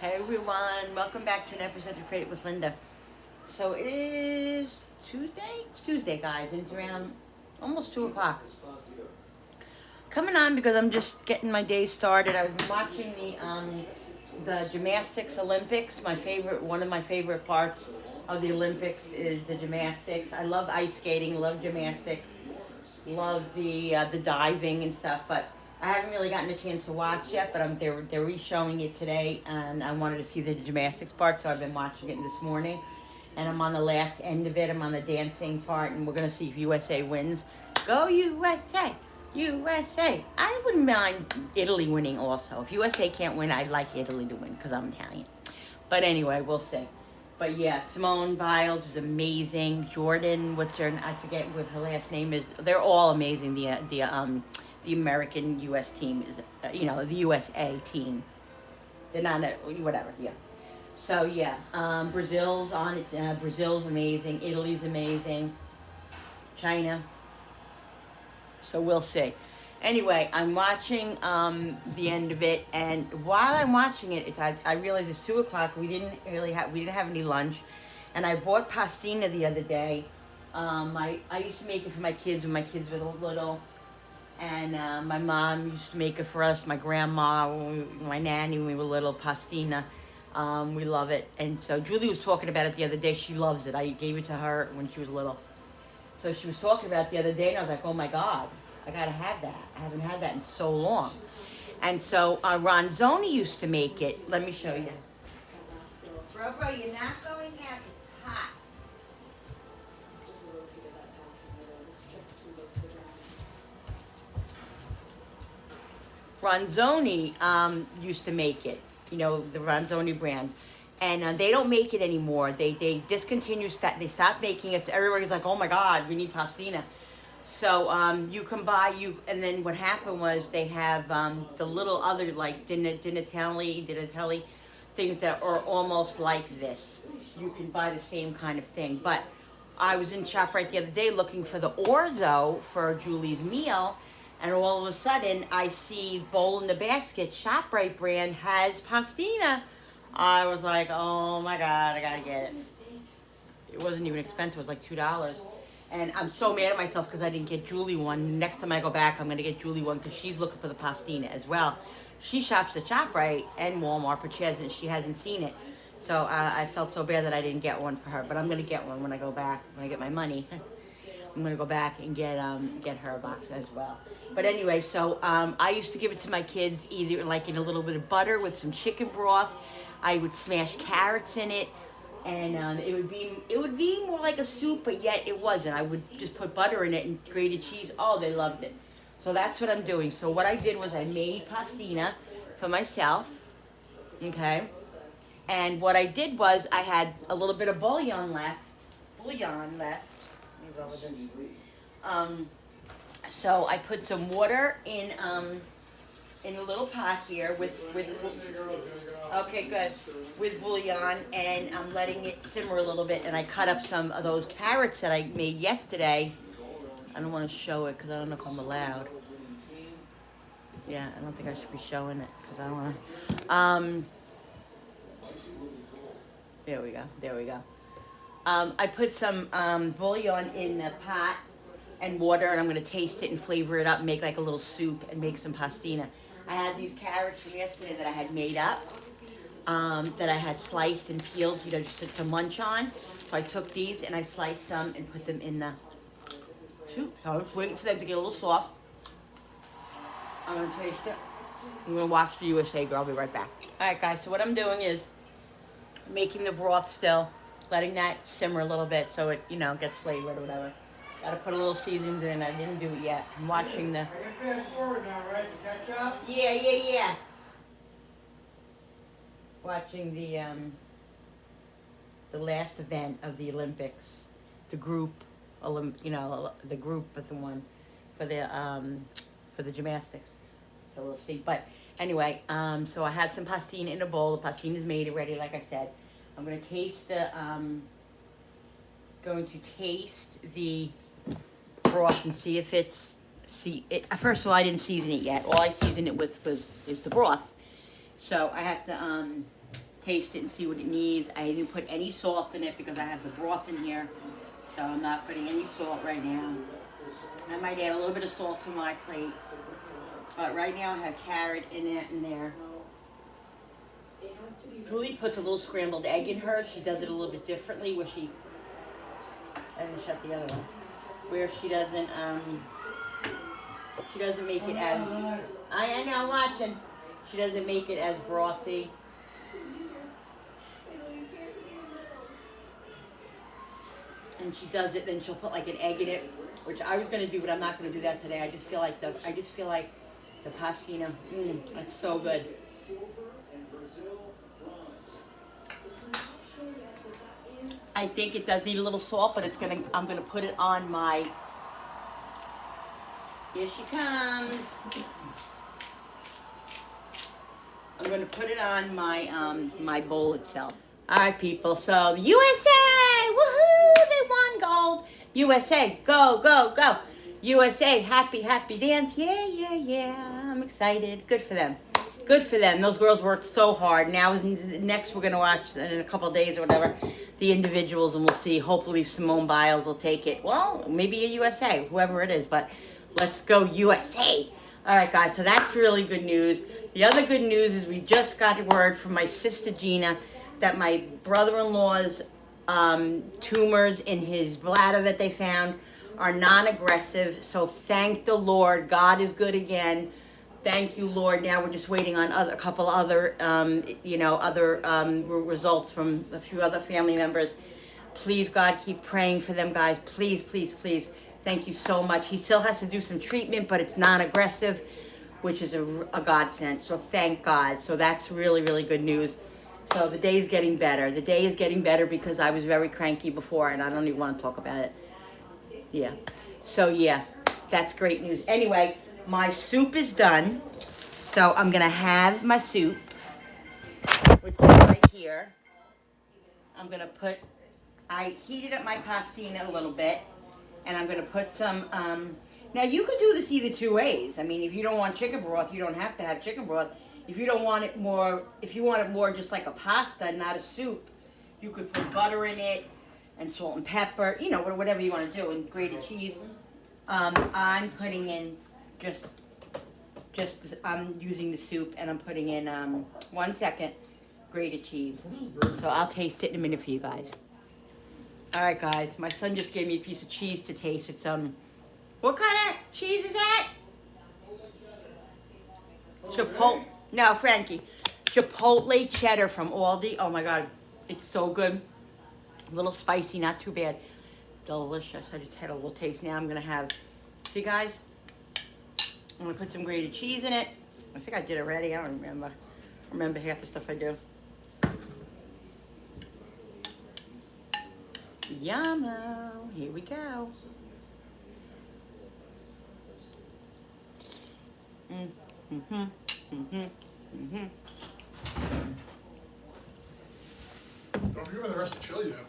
Hey everyone, welcome back to an episode of Create with Linda. So it is Tuesday? It's Tuesday, guys, and it's around almost 2 o'clock. Coming on because I'm just getting my day started. I've been watching the gymnastics Olympics. One of my favorite parts of the Olympics is the gymnastics. I love ice skating, love gymnastics, love the diving and stuff, but I haven't really gotten a chance to watch yet, but they're re-showing it today, and I wanted to see the gymnastics part, so I've been watching it this morning, and I'm on the last end of it. I'm on the dancing part, and we're going to see if USA wins. Go USA! USA! I wouldn't mind Italy winning also. If USA can't win, I'd like Italy to win, because I'm Italian. But anyway, we'll see. But yeah, Simone Biles is amazing. Jordan, I forget what her last name is. They're all amazing. The American U.S. team is, the USA team. They're not, whatever, yeah. So, yeah, Brazil's on it. Brazil's amazing. Italy's amazing. China. So, we'll see. Anyway, I'm watching the end of it, and while I'm watching it, I realize it's 2 o'clock. We didn't have any lunch, and I bought pastina the other day. I used to make it for my kids when my kids were little. And my mom used to make it for us, my grandma, my nanny when we were little, pastina. We love it. And so Julie was talking about it the other day. She loves it. I gave it to her when she was little. So she was talking about it the other day, and I was like, oh my God, I got to have that. I haven't had that in so long. And so Ronzoni used to make it. Let me show you. Bro, you're not going out. It's hot. Ronzoni used to make it, the Ronzoni brand. And they don't make it anymore. They discontinued, they stopped making it. So everybody's like, oh my God, we need pastina. So you can buy, and then what happened was they have the little other, like Dinatelli, things that are almost like this. You can buy the same kind of thing. But I was in ShopRite the other day looking for the orzo for Julie's meal, and all of a sudden, I see Bowl in the Basket, ShopRite brand, has pastina. I was like, oh my God, I gotta get it. It wasn't even expensive, it was like $2. And I'm so mad at myself because I didn't get Julie one. Next time I go back, I'm gonna get Julie one because she's looking for the pastina as well. She shops at ShopRite and Walmart, but she hasn't seen it. So I felt so bad that I didn't get one for her, but I'm gonna get one when I go back, when I get my money. I'm gonna go back and get her a box as well. But anyway, so I used to give it to my kids either like in a little bit of butter with some chicken broth. I would smash carrots in it, and it would be more like a soup, but yet it wasn't. I would just put butter in it and grated cheese. Oh, they loved it. So that's what I'm doing. So what I did was I made pastina for myself, okay? And what I did was I had a little bit of bouillon left. Let me go with this. So I put some water in a little pot here with okay, good, with bouillon, and I'm letting it simmer a little bit. And I cut up some of those carrots that I made yesterday. I don't want to show it because I don't know if I'm allowed. Yeah, I don't think I should be showing it because I don't want to. There we go. I put some bouillon in the pot and water, and I'm going to taste it and flavor it up and make like a little soup and make some pastina. I had these carrots from yesterday that I had made up, that I had sliced and peeled, just to munch on. So I took these and I sliced some and put them in the soup. So I'm just waiting for them to get a little soft. I'm going to taste it. I'm going to watch the USA girl. I'll be right back. All right, guys, so what I'm doing is making the broth still, letting that simmer a little bit so it, gets flavored or whatever. Gotta put a little seasonings in. I didn't do it yet. I'm watching the... I can fast forward now, right, to catch up? Yeah. Watching the last event of the Olympics, the group, the group of the one for the gymnastics. So we'll see. But anyway, so I had some pastina in a bowl. The pastina's made already, like I said. I'm gonna taste the broth and see if first of all, I didn't season it yet. All I seasoned it with is the broth. So I have to taste it and see what it needs. I didn't put any salt in it because I have the broth in here. So I'm not putting any salt right now. I might add a little bit of salt to my plate. But right now I have carrot in it and there. Julie puts a little scrambled egg in hers. She does it a little bit differently where she, I didn't shut the other one, where she doesn't make it as, I know, watching. She doesn't make it as brothy. And she does it, then she'll put like an egg in it, which I was gonna do, but I'm not gonna do that today. I just feel like the pastina, that's so good. I think it does need a little salt, but I'm gonna put it on my, here she comes. I'm gonna put it on my my bowl itself. All right, people, so the USA, woohoo, they won gold. USA, go, go, go. USA, happy, happy dance, yeah, yeah, yeah, I'm excited, good for them. Good for them. Those girls worked so hard. Now, next we're going to watch in a couple of days or whatever, the individuals, and we'll see. Hopefully Simone Biles will take it. Well, maybe a USA, whoever it is, but let's go USA. All right, guys, so that's really good news. The other good news is we just got word from my sister Gina that my brother-in-law's tumors in his bladder that they found are non-aggressive. So thank the Lord. God is good again. Thank you, Lord. Now we're just waiting on a couple other, results from a few other family members. Please, God, keep praying for them, guys. Please, please, please. Thank you so much. He still has to do some treatment, but it's non-aggressive, which is a godsend. So thank God. So that's really, really good news. So the day is getting better. The day is getting better because I was very cranky before, and I don't even want to talk about it. Yeah. So, yeah, that's great news. Anyway, my soup is done, so I'm going to have my soup, which is right here. I'm going to I heated up my pastina a little bit, and I'm going to put some, now you could do this either two ways. I mean, if you don't want chicken broth, you don't have to have chicken broth. If you don't want it more, if you want it more just like a pasta, not a soup, you could put butter in it and salt and pepper, whatever you want to do, and grated cheese. I'm putting in I'm using the soup, and I'm putting in 1 second grated cheese. So I'll taste it in a minute for you guys. All right, guys, my son just gave me a piece of cheese to taste. It's what kind of cheese is that? Chipotle. No, Frankie. Chipotle cheddar from Aldi. Oh my God, it's so good. A little spicy, not too bad. Delicious. I just had a little taste. Now I'm gonna have. See, guys. I'm gonna put some grated cheese in it. I think I did already. I don't remember. I remember half the stuff I do. Yummo. Here we go. Don't forget about the rest of the chili yet.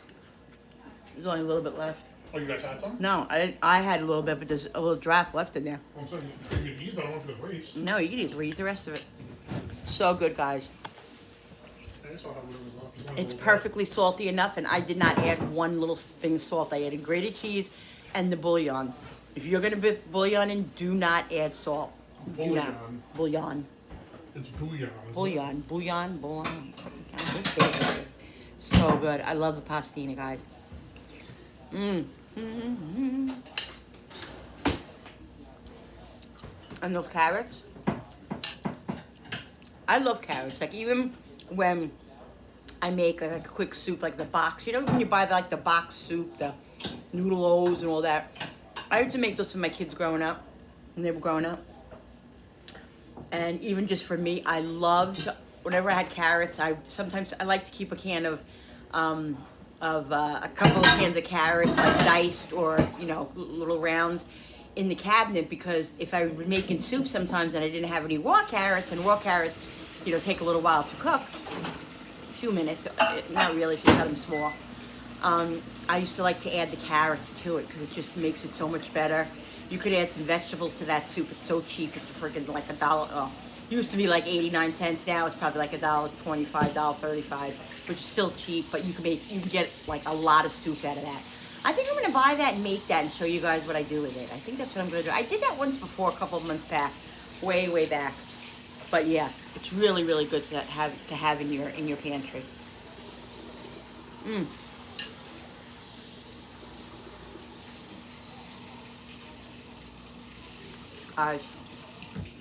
There's only a little bit left. Oh, you guys had some? No, I didn't. I had a little bit, but there's a little drop left in there. I'm saying you can eat. I don't want you to waste. No, you can eat the rest of it. So good, guys. I guess I'll have whatever's left. Just one It's little perfectly salty enough, and I did not add one little thing of salt. I added grated cheese and the bouillon. If you're gonna put bouillon in, do not add salt. Do not. Bouillon. Bouillon. It's bouillon. Bouillon. So good. I love the pastina, guys. And those carrots. I love carrots. Like, even when I make like a quick soup, like the box, when you buy like the box soup, the noodle-os and all that. I used to make those for my kids growing up, when they were growing up. And even just for me, I loved, whenever I had carrots, I like to keep a can of a couple of cans of carrots, like diced or, little rounds in the cabinet, because if I was making soup sometimes and I didn't have any raw carrots, and raw carrots, take a little while to cook, a few minutes, not really if you cut them small. I used to like to add the carrots to it because it just makes it so much better. You could add some vegetables to that soup. It's so cheap. It's freaking like $1. Oh, Used to be like 89 cents. Now it's probably like $1.25, $1.35, which is still cheap. But you can get like a lot of soup out of that. I think I'm gonna buy that and make that and show you guys what I do with it. I think that's what I'm gonna do. I did that once before, a couple of months back, way back. But yeah, it's really good to have in your pantry. Guys,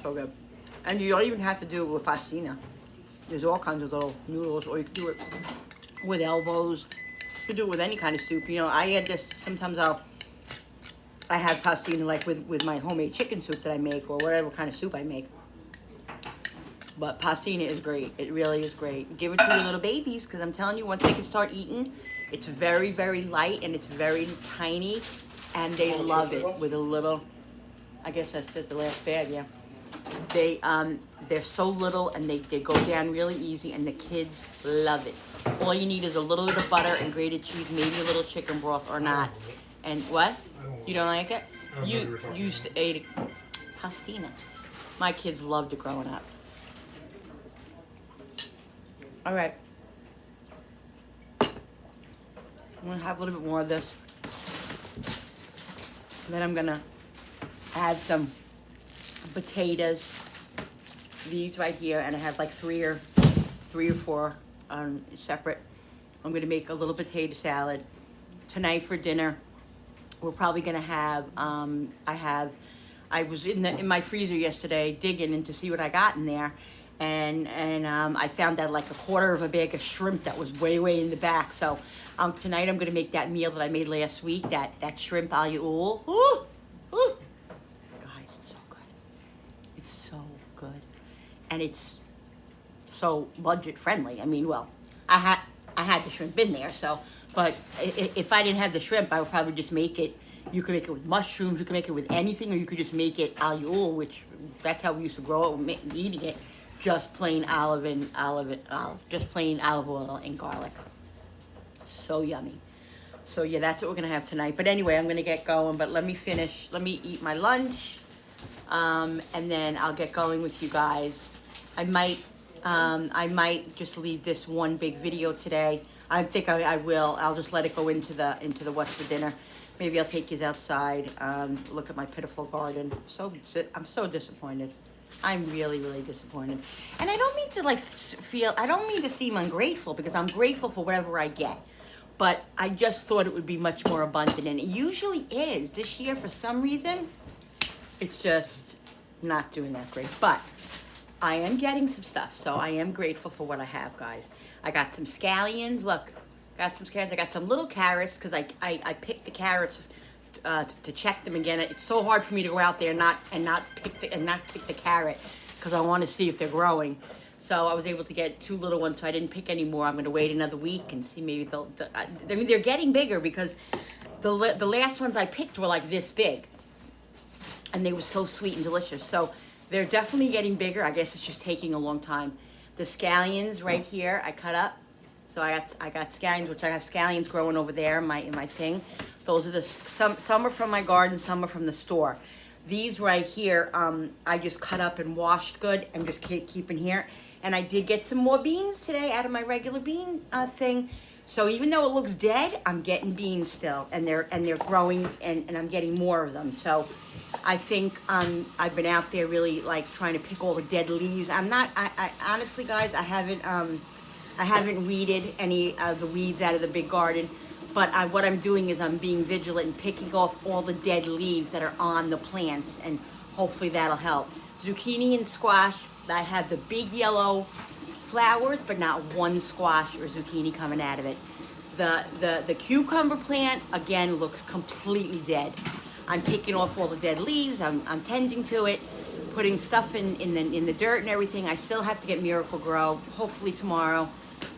so good. And you don't even have to do it with pastina. There's all kinds of little noodles, or you can do it with elbows. You can do it with any kind of soup. You know, I add this, sometimes I have pastina like with my homemade chicken soup that I make, or whatever kind of soup I make. But pastina is great. It really is great. Give it to your little babies, because I'm telling you, once they can start eating, it's very light and it's very tiny, and they love it with a little. I guess that's just the last bag, yeah. They're so little, and they go down really easy, and the kids love it. All you need is a little bit of butter and grated cheese, maybe a little chicken broth or not. And what? You don't like it? You used to eat pastina. My kids loved it growing up. All right. I'm gonna have a little bit more of this. And then I'm gonna add some potatoes. These right here, and I have like three or four separate. I'm gonna make a little potato salad tonight for dinner. We're probably gonna have. I was in my freezer yesterday digging in to see what I got in there, and I found that like a quarter of a bag of shrimp that was way in the back. So tonight I'm gonna make that meal that I made last week. That shrimp alio. Ooh. Guys, it's so good. It's so good, and it's so budget friendly. I mean, well, I had the shrimp in there, so. But if I didn't have the shrimp, I would probably just make it. You can make it with mushrooms. You can make it with anything, or you could just make it alio, which that's how we used to grow it, eating it. Just plain just plain olive oil and garlic. So yummy. So yeah, that's what we're gonna have tonight. But anyway, I'm gonna get going. But let me eat my lunch, and then I'll get going with you guys. I might just leave this one big video today. I think I will. I'll just let it go into the what's for dinner. Maybe I'll take you outside. Look at my pitiful garden. I'm so disappointed. I'm really disappointed. And I don't mean to I don't mean to seem ungrateful, because I'm grateful for whatever I get. But I just thought it would be much more abundant, and it usually is. This year, for some reason, it's just not doing that great. But I am getting some stuff, so I am grateful for what I have, guys. I got some scallions. Look, got some scallions. I got some little carrots, because I picked the carrots to check them again. It's so hard for me to go out there and not pick the carrot, because I want to see if they're growing. So I was able to get 2 little ones, so I didn't pick any more. I'm going to wait another week and see, maybe I mean, they're getting bigger, because the last ones I picked were like this big, and they were so sweet and delicious. So they're definitely getting bigger. I guess it's just taking a long time. The scallions right here, I cut up. So I got scallions, which I have scallions growing over there in my thing. Those are some are from my garden, some are from the store. These right here, I just cut up and washed good and just keep in here. And I did get some more beans today out of my regular bean thing. So even though it looks dead, I'm getting beans still, and they're growing, and I'm getting more of them. So I think I've been out there really like trying to pick all the dead leaves. I honestly, guys, I haven't weeded any of the weeds out of the big garden. But what I'm doing is I'm being vigilant and picking off all the dead leaves that are on the plants, and hopefully that'll help. Zucchini and squash, I have the big yellow flowers, but not one squash or zucchini coming out of it. The cucumber plant, again, looks completely dead. I'm taking off all the dead leaves. I'm tending to it, putting stuff in the dirt and everything. I still have to get Miracle-Gro. Hopefully tomorrow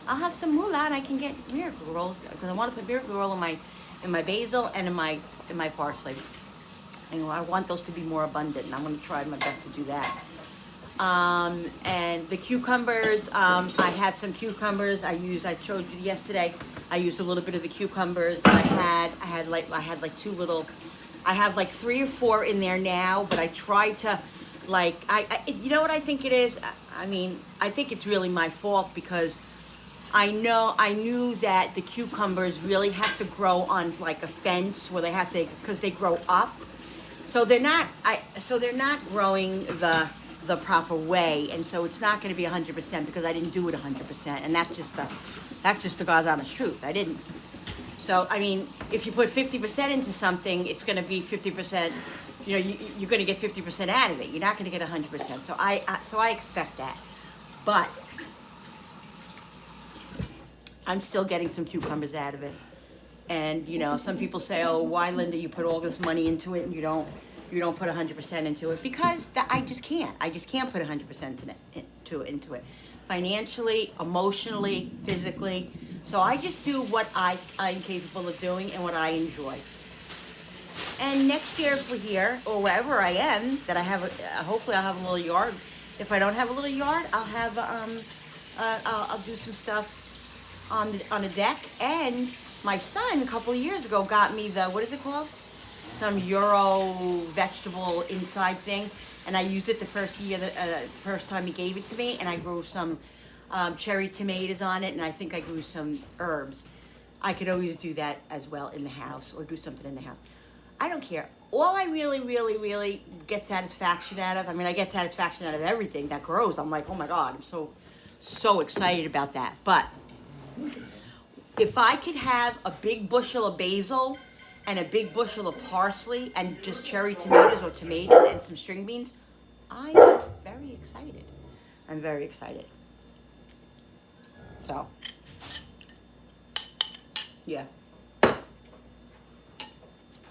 I'll have some moolah and I can get Miracle-Gro, because I want to put Miracle-Gro in my basil and in my parsley. And I want those to be more abundant, and I'm going to try my best to do that. And the cucumbers, I have some cucumbers. I showed you yesterday. I used a little bit of the cucumbers that I had like 2 little. I have like 3 or 4 in there now, but I tried to Like, you know what I think it is? I mean, I think it's really my fault because I knew that the cucumbers really have to grow on like a fence where they have to, because they grow up. So they're not growing the proper way, and so it's not going to be 100% because I didn't do it 100%, and that's just the God's honest truth. I didn't. So I mean, if you put 50% into something, it's going to be 50%. You know, you're going to get 50% out of it. You're not going to get 100%. So I expect that, but I'm still getting some cucumbers out of it. And you know, some people say, "Oh, why, Linda? You put all this money into it, and you don't put 100% into it?" Because I just can't. I just can't put 100% into it, financially, emotionally, physically. So I just do what I'm capable of doing and what I enjoy. And next year, if we're here or wherever I am, that I have, hopefully I'll have a little yard. If I don't have a little yard, I'll have I'll do some stuff on a deck. And my son a couple of years ago got me the, what is it called? Some Euro vegetable inside thing, and I used it the first time he gave it to me, and I grew some cherry tomatoes on it, and I think I grew some herbs. I could always do that as well in the house, or do something in the house. I don't care. All I really get satisfaction out of, I mean, I get satisfaction out of everything that grows. I'm like, oh my God, I'm so excited about that. But if I could have a big bushel of basil and a big bushel of parsley and just cherry tomatoes or tomatoes and some string beans, I'm very excited. I'm very excited. So, yeah.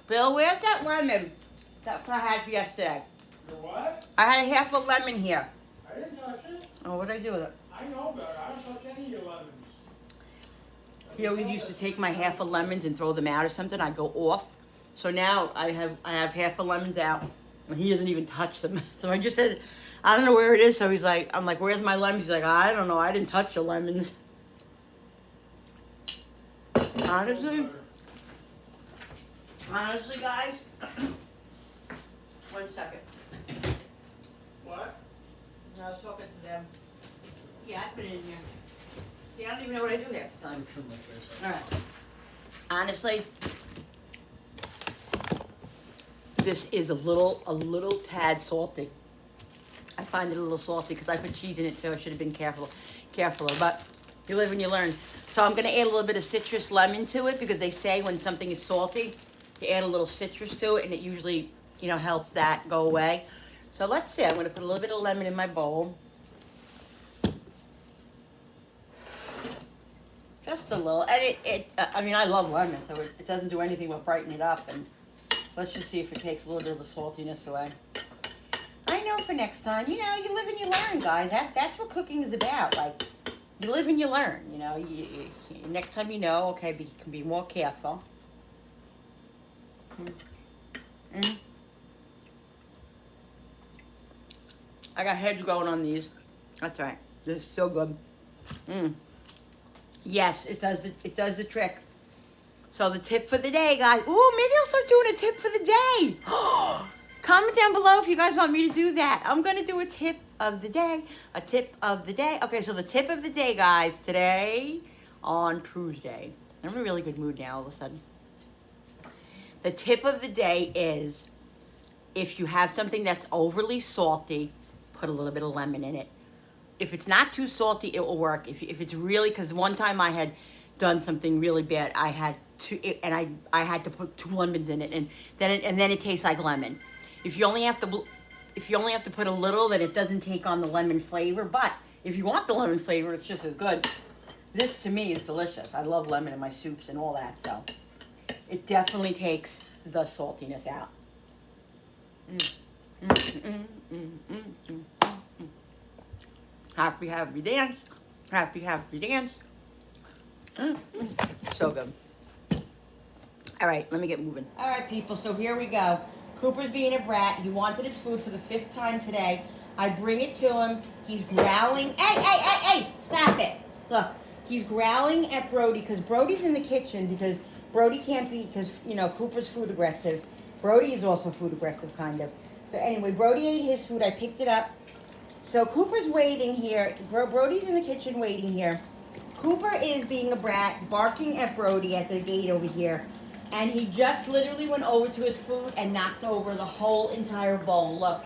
Bill, where's that lemon that I had for yesterday? The what? I had half a lemon here. I didn't touch it. Oh, what did I do with it? I know better. I don't touch any of your lemons. He always used to take my half of lemons and throw them out or something. I'd go off. So now I have half of lemons out, and he doesn't even touch them. So I just said, I don't know where it is. So he's like, I'm like, where's my lemons? He's like, I don't know. I didn't touch the lemons. Honestly, guys. 1 second. What? I was talking to them. Yeah, I put it in here. See, I don't even know what I do half the time. All right. Honestly, this is a little tad salty. I find it a little salty because I put cheese in it too. I should have been careful. But you live and you learn. So I'm gonna add a little bit of citrus lemon to it because they say when something is salty, you add a little citrus to it, and it usually, you know, helps that go away. So let's see. I'm gonna put a little bit of lemon in my bowl. Just a little, and I mean, I love lemon, so it doesn't do anything but brighten it up. And let's just see if it takes a little bit of the saltiness away. I know for next time, you know, you live and you learn, guys. That's what cooking is about. Like, you live and you learn. You know, next time you know, okay, you can be more careful. I got heads going on these. That's all right. This is so good. Yes, it does the trick. So the tip for the day, guys. Ooh, maybe I'll start doing a tip for the day. Comment down below if you guys want me to do that. I'm gonna do a tip of the day. A tip of the day. Okay, so the tip of the day, guys, today on Tuesday. I'm in a really good mood now all of a sudden. The tip of the day is, if you have something that's overly salty, put a little bit of lemon in it. If it's not too salty, it will work. If it's really, because one time I had done something really bad, I had to put 2 lemons in it, and then it tastes like lemon. If you only have to put a little, then it doesn't take on the lemon flavor. But if you want the lemon flavor, it's just as good. This to me is delicious. I love lemon in my soups and all that, so it definitely takes the saltiness out. Happy, happy dance. Happy, happy dance. So good. All right, let me get moving. All right, people, so here we go. Cooper's being a brat. He wanted his food for the 5th time today. I bring it to him. He's growling. Hey, stop it. Look, he's growling at Brody because Brody's in the kitchen because Brody can't be, because, you know, Cooper's food aggressive. Brody is also food aggressive, kind of. So anyway, Brody ate his food. I picked it up. So Cooper's waiting here. Brody's in the kitchen waiting here. Cooper is being a brat, barking at Brody at the gate over here. And he just literally went over to his food and knocked over the whole entire bowl. Look,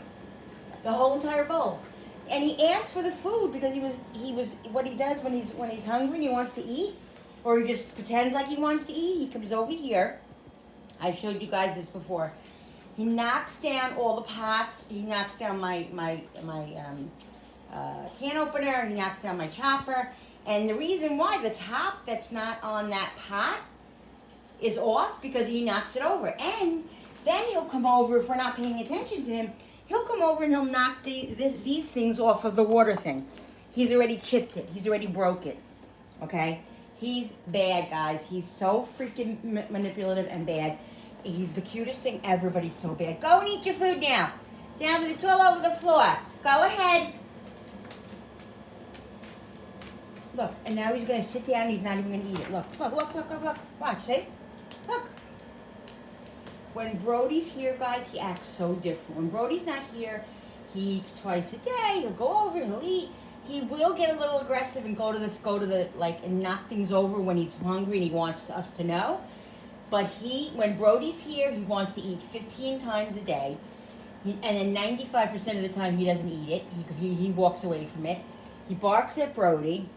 the whole entire bowl. And he asked for the food because he was what he does when he's hungry and he wants to eat, or he just pretends like he wants to eat. He comes over here. I showed you guys this before. He knocks down all the pots. He knocks down my can opener. He knocks down my chopper. And the reason why the top that's not on that pot is off because he knocks it over. And then he'll come over, if we're not paying attention to him, he'll come over and he'll knock these things off of the water thing. He's already chipped it. He's already broke it. Okay? He's bad, guys. He's so freaking manipulative and bad. He's the cutest thing ever, but he's so bad. Go and eat your food now. Now that it's all over the floor. Go ahead. Look, and now he's going to sit down and he's not even going to eat it. Look, look, look, look, look, look. Watch, see? Look. When Brody's here, guys, he acts so different. When Brody's not here, he eats twice a day. He'll go over and he'll eat. He will get a little aggressive and go to the and knock things over when he's hungry and he wants us to know. But when Brody's here, he wants to eat 15 times a day. And then 95% of the time he doesn't eat it. He walks away from it. He barks at Brody.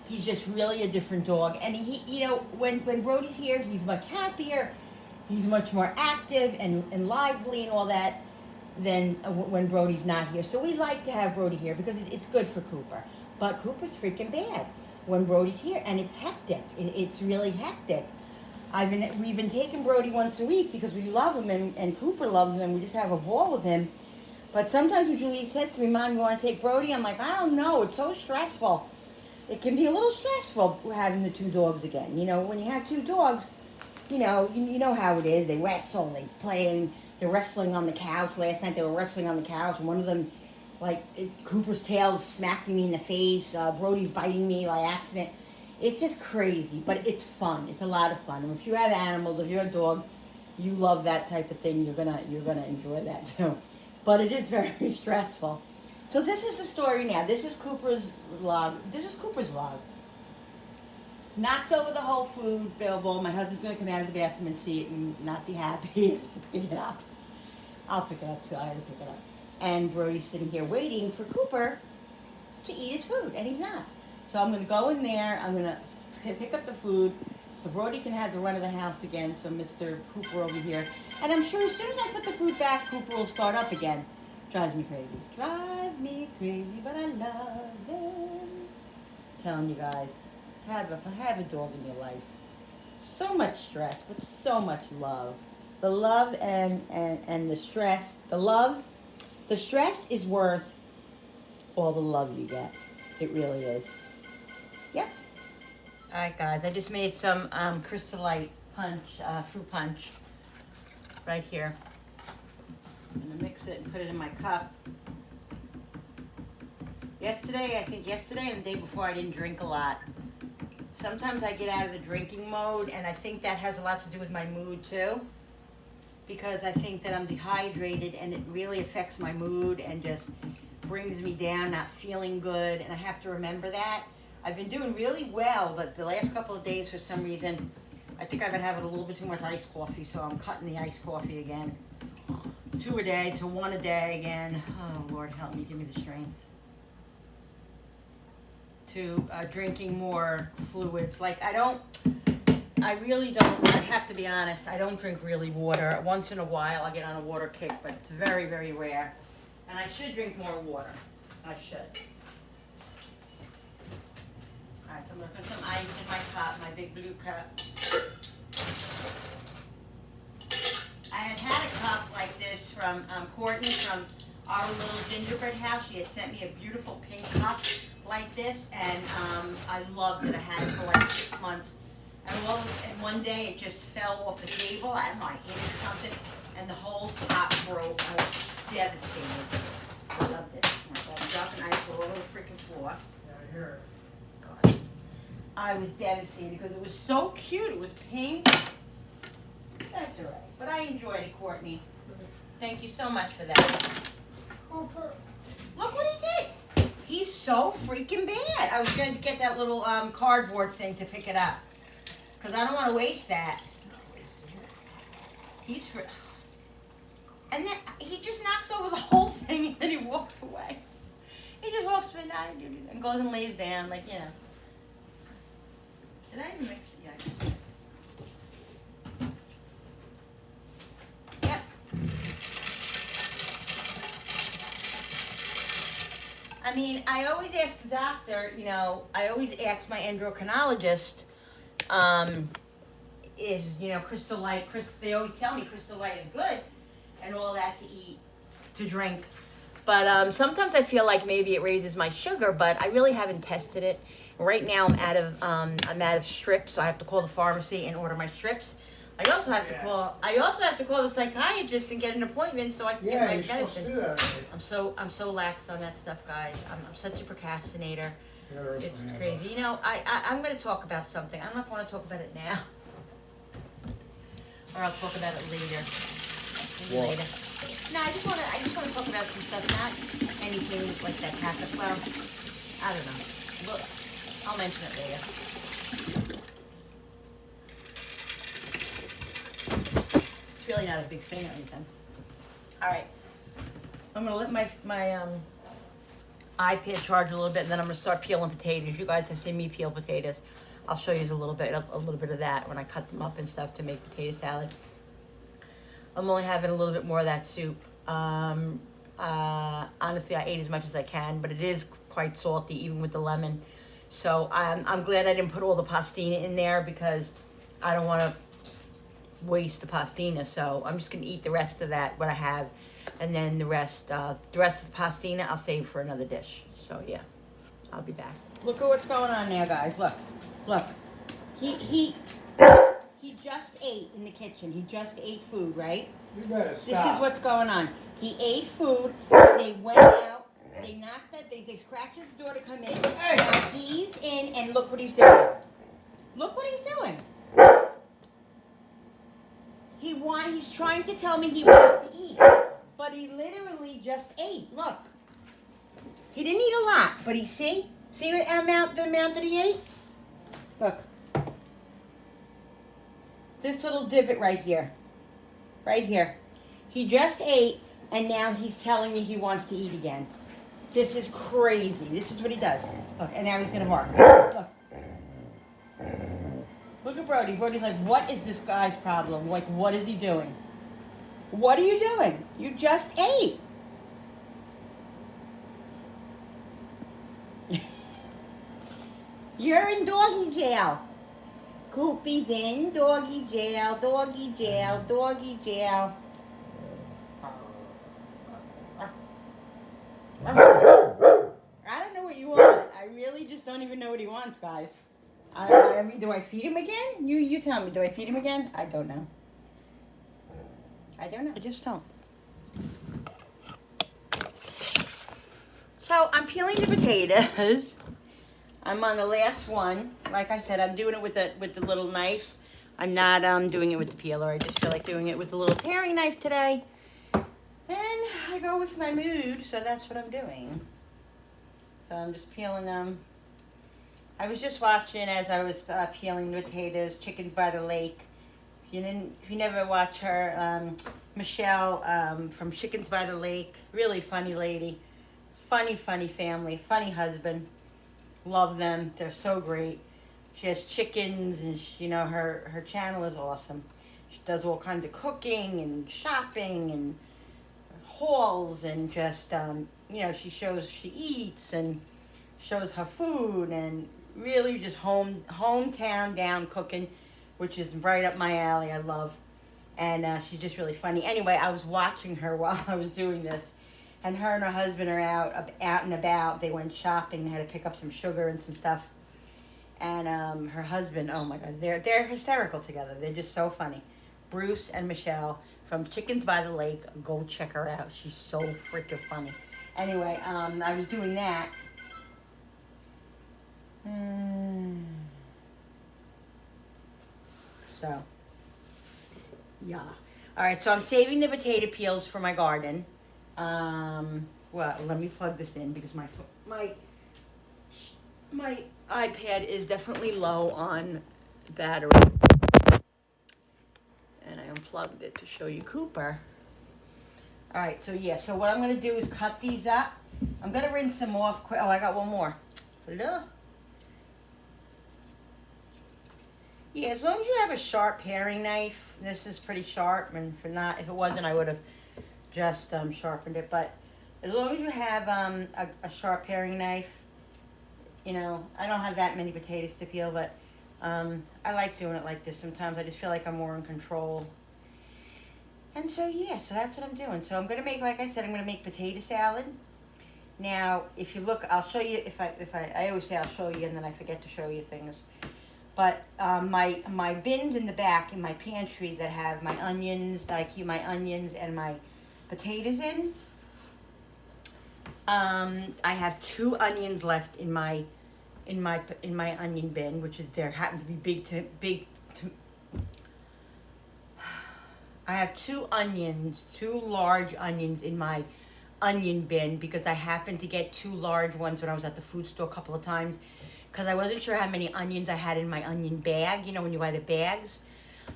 He's just really a different dog. And when Brody's here, he's much happier. He's much more active and lively and all that than when Brody's not here. So we like to have Brody here because it's good for Cooper. But Cooper's freaking bad when Brody's here. And it's hectic. It's really hectic. We've been taking Brody once a week because we love him and Cooper loves him and we just have a ball with him. But sometimes when Julie says to me, Mom, you want to take Brody? I'm like, I don't know. It's so stressful. It can be a little stressful having the two dogs again. You know, when you have two dogs, you know how it is. They wrestle, they're wrestling on the couch. Last night they were wrestling on the couch and one of them, Cooper's tail's smacking me in the face. Brody's biting me by accident. It's just crazy, but it's fun. It's a lot of fun. And if you have animals, if you have dogs, you love that type of thing. You're gonna enjoy that too. But it is very stressful. So this is the story now. This is Cooper's vlog. Knocked over the whole food bowl. My husband's gonna come out of the bathroom and see it and not be happy to pick it up. I'll pick it up too. I had to pick it up. And Brody's sitting here waiting for Cooper to eat his food, and he's not. So I'm going to go in there, I'm going to pick up the food so Brody can have the run of the house again, so Mr. Cooper over here. And I'm sure as soon as I put the food back, Cooper will start up again. Drives me crazy. Drives me crazy, but I love him. Telling you guys, have a dog in your life. So much stress, but so much love. The love and the stress. The stress is worth all the love you get. It really is. Yep. All right, guys. I just made some Crystal Light punch, fruit punch, right here. I'm gonna mix it and put it in my cup. Yesterday and the day before, I didn't drink a lot. Sometimes I get out of the drinking mode, and I think that has a lot to do with my mood too. Because I think that I'm dehydrated, and it really affects my mood and just brings me down, not feeling good, and I have to remember that. I've been doing really well, but the last couple of days, for some reason, I think I've been having a little bit too much iced coffee, so I'm cutting the iced coffee again. 2 a day to 1 a day again. Oh, Lord, help me, give me the strength. To drinking more fluids. I really don't, I have to be honest, I don't drink really water. Once in a while, I get on a water kick, but it's very, very rare. And I should drink more water. I should. All right, so I'm going to put some ice in my cup, my big blue cup. I had a cup like this from Courtney from our little gingerbread house. She had sent me a beautiful pink cup like this, and I loved it. I had it for like 6 months. And one day it just fell off the table. I don't know, I hit it or something, and the whole top broke. I was devastated. I loved it. I'm dropping ice all over the freaking floor. Yeah, I hear it. God. I was devastated because it was so cute. It was pink. That's all right. But I enjoyed it, Courtney. Thank you so much for that. Look what he did. He's so freaking bad. I was going to get that little cardboard thing to pick it up. Because I don't want to waste that. He's for... And then he just knocks over the whole thing and then he walks away. He just walks away and goes and lays down, like, you know. Did I even mix it? Yeah, I just mixed it. Yep. I mean, I always ask the doctor, you know, I always ask my endocrinologist, is, you know, Crystal Light, they always tell me Crystal Light is good and all that to eat, to drink. But sometimes I feel like maybe it raises my sugar, but I really haven't tested it. Right now I'm out of strips, so I have to call the pharmacy and order my strips. I also have to call the psychiatrist and get an appointment so I can get my medicine. I'm so lax on that stuff, guys. I'm such a procrastinator. It's crazy. You know, I'm going to talk about something. I don't know if I want to talk about it now, or I'll talk about it later. Maybe later. No, I just want to talk about some stuff, not anything like that happened. Well, I don't know. Look, I'll mention it later. It's really not a big thing or anything. All right, I'm gonna let my iPad charge a little bit, and then I'm gonna start peeling potatoes. You guys have seen me peel potatoes. I'll show you a little bit of that when I cut them up and stuff to make potato salad. I'm only having a little bit more of that soup. Honestly, I ate as much as I can, but it is quite salty, even with the lemon. So I'm glad I didn't put all the pastina in there because I don't want to waste the pastina. So I'm just gonna eat the rest of that, what I have, and then the rest of the pastina I'll save for another dish. So yeah, I'll be back. Look at what's going on now, guys. Look. He just ate in the kitchen. He just ate food, right? You better stop. This is what's going on. He ate food. They went out. They knocked at. They scratched at the door to come in. Hey. Now he's in, and look what he's doing. Look what he's doing. He's trying to tell me he wants to eat, but he literally just ate. Look. He didn't eat a lot, but see the amount that he ate. Look. This little divot right here. Right here. He just ate, and now he's telling me he wants to eat again. This is crazy. This is what he does. Look, and now he's going to bark. Look at Brody. Brody's like, what is this guy's problem? Like, what is he doing? What are you doing? You just ate. You're in doggy jail. Koopy's in doggy jail, doggy jail, doggy jail. I don't know what you want. I really just don't even know what he wants, guys. I mean, do I feed him again? You tell me. Do I feed him again? I don't know. I just don't. So I'm peeling the potatoes. I'm on the last one. Like I said, I'm doing it with the little knife. I'm not doing it with the peeler. I just feel like doing it with the little paring knife today. And I go with my mood, so that's what I'm doing. So I'm just peeling them. I was just watching as I was peeling the potatoes, Chickens by the Lake. If you never watch her, Michelle from Chickens by the Lake, really funny lady, funny family, funny husband. Love them. They're so great. She has chickens, and her channel is awesome. She does all kinds of cooking and shopping and hauls, and just she eats and shows her food, and really just hometown down cooking, which is right up my alley. I love, and she's just really funny. Anyway, I was watching her while I was doing this. And her and her husband are out and about. They went shopping. They had to pick up some sugar and some stuff. And her husband, oh my God, they're hysterical together. They're just so funny. Bruce and Michelle from Chickens by the Lake. Go check her out. She's so freaking funny. Anyway, I was doing that. So, yeah. All right, so I'm saving the potato peels for my garden. Well, let me plug this in because my iPad is definitely low on battery, and I unplugged it to show you Cooper. All right, so yeah, so what I'm gonna do is cut these up. I'm gonna rinse them off quick. Oh, I got one more. Hello. Yeah, as long as you have a sharp paring knife. This is pretty sharp, and if it wasn't, I would have just sharpened it. But as long as you have a sharp paring knife, you know, I don't have that many potatoes to peel, but I like doing it like this sometimes. I just feel like I'm more in control. And so yeah, so that's what I'm doing. So I'm gonna make, like I said, I'm gonna make potato salad. Now, if you look, I'll show you. I always say I'll show you, and then I forget to show you things. But my bins in the back in my pantry that have my onions, that I keep my onions and my potatoes in. I have 2 onions left in my onion bin, which is there happen to be big. I have 2 large onions in my onion bin because I happened to get 2 large ones when I was at the food store a couple of times. Because I wasn't sure how many onions I had in my onion bag, you know, when you buy the bags.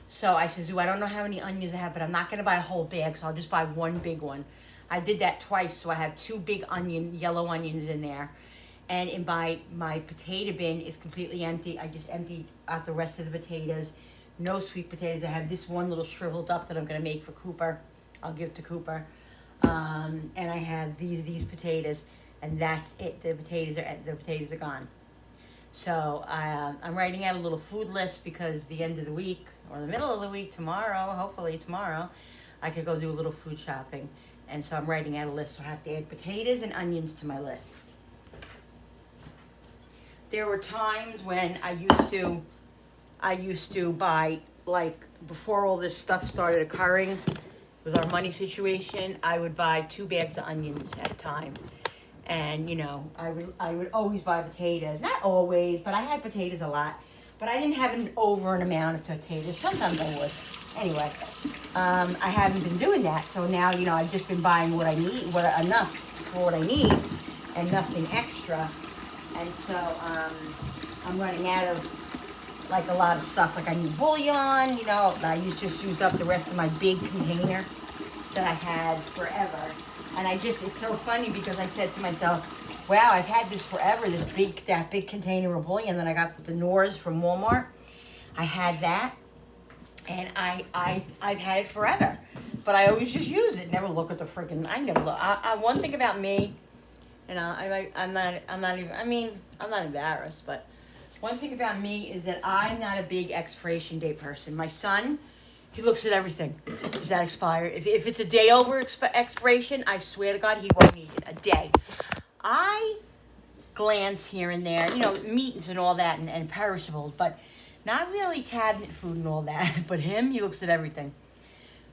So I said, I don't know how many onions I have, but I'm not going to buy a whole bag, so I'll just buy one big one. I did that twice, so I have 2 big yellow onions in there. And in my potato bin is completely empty. I just emptied out the rest of the potatoes. No sweet potatoes. I have this one little shriveled up that I'm going to make for Cooper. I'll give to Cooper. And I have these potatoes, and that's it. The potatoes are gone. So I'm writing out a little food list because the end of the week or the middle of the week tomorrow, hopefully tomorrow, I could go do a little food shopping. And so I'm writing out a list. So I have to add potatoes and onions to my list. There were times when I used to buy, like, before all this stuff started occurring with our money situation, I would buy 2 bags of onions at a time. And, you know, I would always buy potatoes. Not always, but I had potatoes a lot. But I didn't have an amount of potatoes. Sometimes I would. Anyway, I haven't been doing that. So now, you know, I've just been buying what I need, enough for what I need, and nothing extra. And so I'm running out of, like, a lot of stuff. Like, I need bouillon, you know. I just used up the rest of my big container that I had forever. And it's so funny because I said to myself, wow, I've had this forever, that big container of bouillon that I got the Knorrs from Walmart. I had that, and I've had it forever. But I always just use it, never look at the freaking, I never look. One thing about me, you know, I'm not embarrassed, but one thing about me is that I'm not a big expiration date person. My son, he looks at everything. Is that expired? If it's a day over expiration, I swear to God, he won't eat it. A day. I glance here and there, you know, meats and all that, and perishables, but not really cabinet food and all that. But him, he looks at everything.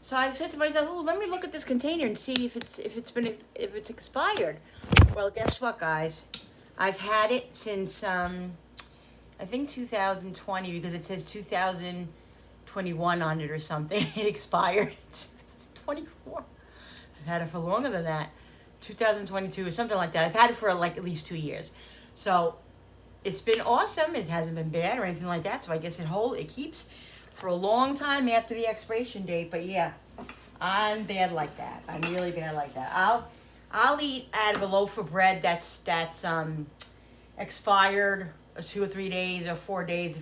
So I said to myself, "Oh, let me look at this container and see if it's expired." Well, guess what, guys? I've had it since I think 2020 because it says 2021 on it or something. It expired. It's 24. I've had it for longer than that. 2022 or something like that. I've had it for like at least 2 years. So it's been awesome. It hasn't been bad or anything like that. So I guess it keeps for a long time after the expiration date. But yeah, I'm bad like that. I'm really bad like that. I'll eat out of a loaf of bread that's expired 2 or 3 days or 4 days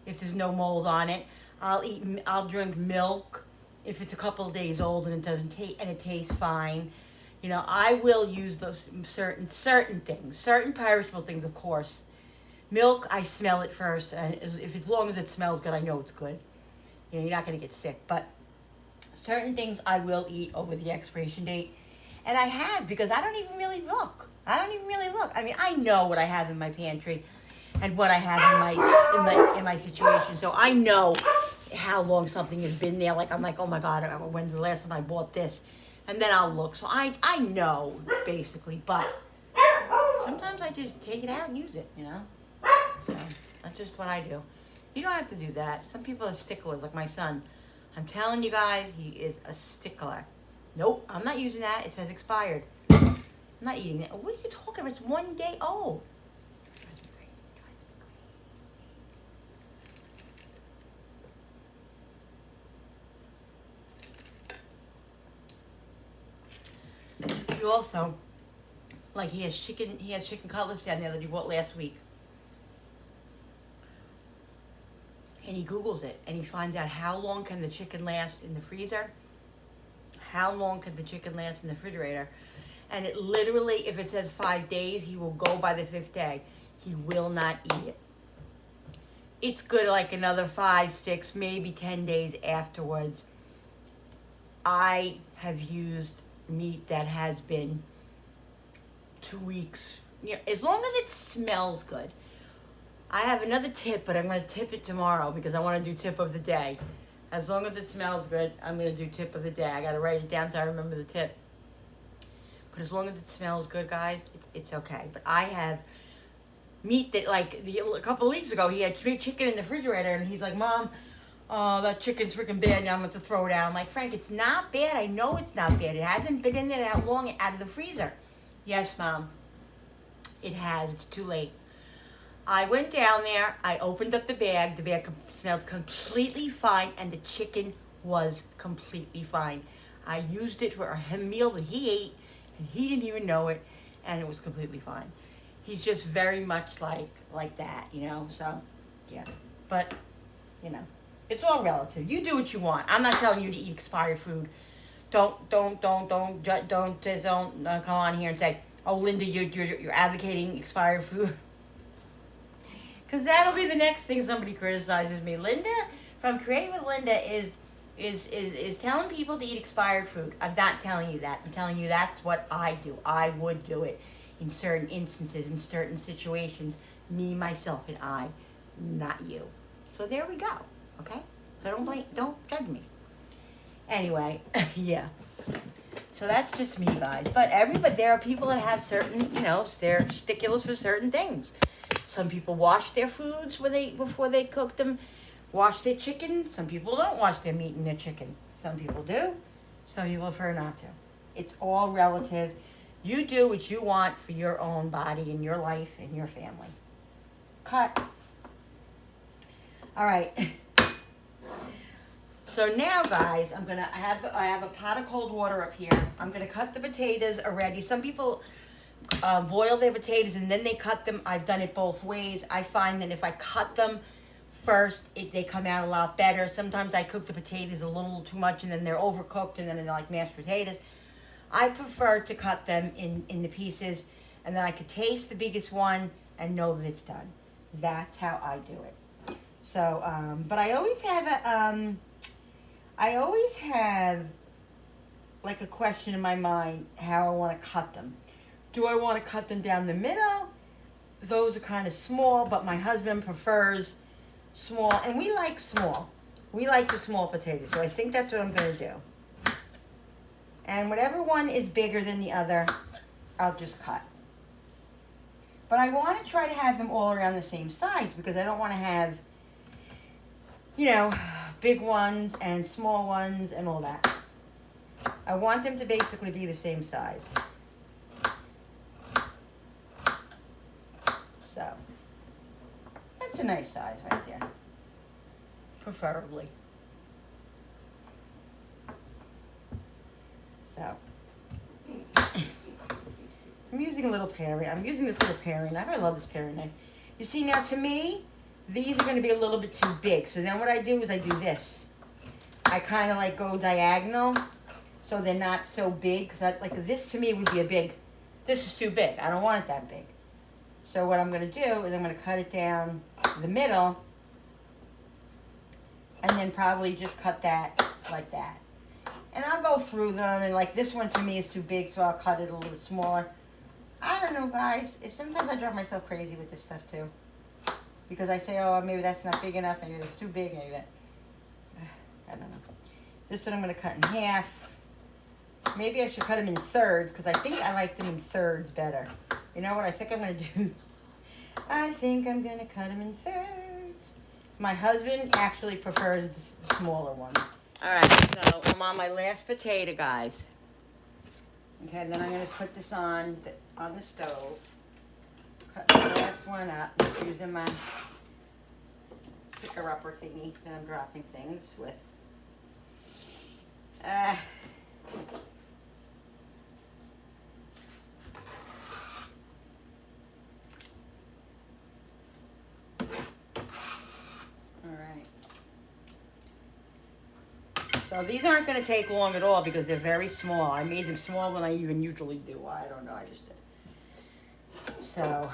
if there's no mold on it. I'll drink milk if it's a couple of days old and it tastes fine. You know, I will use those certain things, certain perishable things, of course. Milk, I smell it first, and as long as it smells good, I know it's good. You know, you're not going to get sick. But certain things I will eat over the expiration date, and I have because I don't even really look. I mean, I know what I have in my pantry and what I have in my situation, so I know how long something has been there. Like, I'm like, oh my God, when's the last time I bought this? And then I'll look. So I know, basically. But sometimes I just take it out and use it, you know? So that's just what I do. You don't have to do that. Some people are sticklers, like my son. I'm telling you guys, he is a stickler. Nope, I'm not using that. It says expired. I'm not eating it. What are you talking about? It's 1 day old. Drives me crazy. Drives me crazy. He also, like, he has chicken cutlets down there that he bought last week. And he Googles it, and he finds out how long can the chicken last in the freezer, how long can the chicken last in the refrigerator. And it literally, if it says 5 days, he will go by the 5th day. He will not eat it. It's good like another 5, 6, maybe 10 days afterwards. I have used meat that has been 2 weeks, as long as it smells good. I have another tip, but I'm going to tip it tomorrow because I want to do tip of the day. As long as it smells good, I'm going to do tip of the day. I got to write it down so I remember the tip. But as long as it smells good, guys, it's okay. But I have meat that, like, a couple of weeks ago, he had chicken in the refrigerator, and he's like, Mom, that chicken's freaking bad, now I'm going to throw it out. I'm like, Frank, it's not bad. I know it's not bad. It hasn't been in there that long out of the freezer. Yes, Mom, it has. It's too late. I went down there, I opened up the bag smelled completely fine, and the chicken was completely fine. I used it for a meal that he ate, and he didn't even know it, and it was completely fine. He's just very much like that, so, yeah. But, it's all relative. You do what you want. I'm not telling you to eat expired food. Don't come on here and say, oh, Linda, you're advocating expired food. Because that'll be the next thing somebody criticizes me. Linda from Create with Linda is telling people to eat expired food. I'm not telling you that. I'm telling you that's what I do. I would do it in certain instances, in certain situations. Me, myself, and I, not you. So there we go. Okay? So don't judge me. Anyway, yeah. So that's just me, guys. But there are people that have certain, they're stickers for certain things. Some people wash their foods before they cook them, wash their chicken. Some people don't wash their meat and their chicken. Some people do. Some people prefer not to. It's all relative. You do what you want for your own body and your life and your family. Cut. All right. So now, guys, I have a pot of cold water up here. I'm gonna cut the potatoes already. Some people boil their potatoes and then they cut them. I've done it both ways. I find that if I cut them first, they come out a lot better. Sometimes I cook the potatoes a little too much and then they're overcooked and then they're like mashed potatoes. I prefer to cut them in the pieces, and then I could taste the biggest one and know that it's done. That's how I do it. So, but I always have like a question in my mind how I want to cut them. Do I want to cut them down the middle? Those are kind of small, but my husband prefers small, and we like small. We like the small potatoes, so I think that's what I'm going to do. And whatever one is bigger than the other, I'll just cut. But I want to try to have them all around the same size because I don't want to have, big ones and small ones and all that. I want them to basically be the same size. So, that's a nice size right there. Preferably. So, I'm using a little paring. I'm using this little paring knife. I love this paring knife. You see, now to me, these are going to be a little bit too big. So then what I do is I do this. I kind of like go diagonal so they're not so big. Because like this to me would be this is too big. I don't want it that big. So what I'm going to do is I'm going to cut it down the middle. And then probably just cut that like that. And I'll go through them, and like this one to me is too big, so I'll cut it a little bit smaller. I don't know, guys. Sometimes I drive myself crazy with this stuff too. Because I say, oh, maybe that's not big enough, maybe that's too big, maybe that. I don't know. This one I'm going to cut in half. Maybe I should cut them in thirds, because I think I like them in thirds better. You know what I think I'm going to do? I think I'm going to cut them in thirds. My husband actually prefers the smaller ones. Alright, so I'm on my last potato, guys. Okay, then I'm gonna put this on the stove. Cut the last one up, using my picker-upper thingy that I'm dropping things with. Alright. So these aren't going to take long at all because they're very small. I made them smaller than I even usually do. I don't know, I just did. So...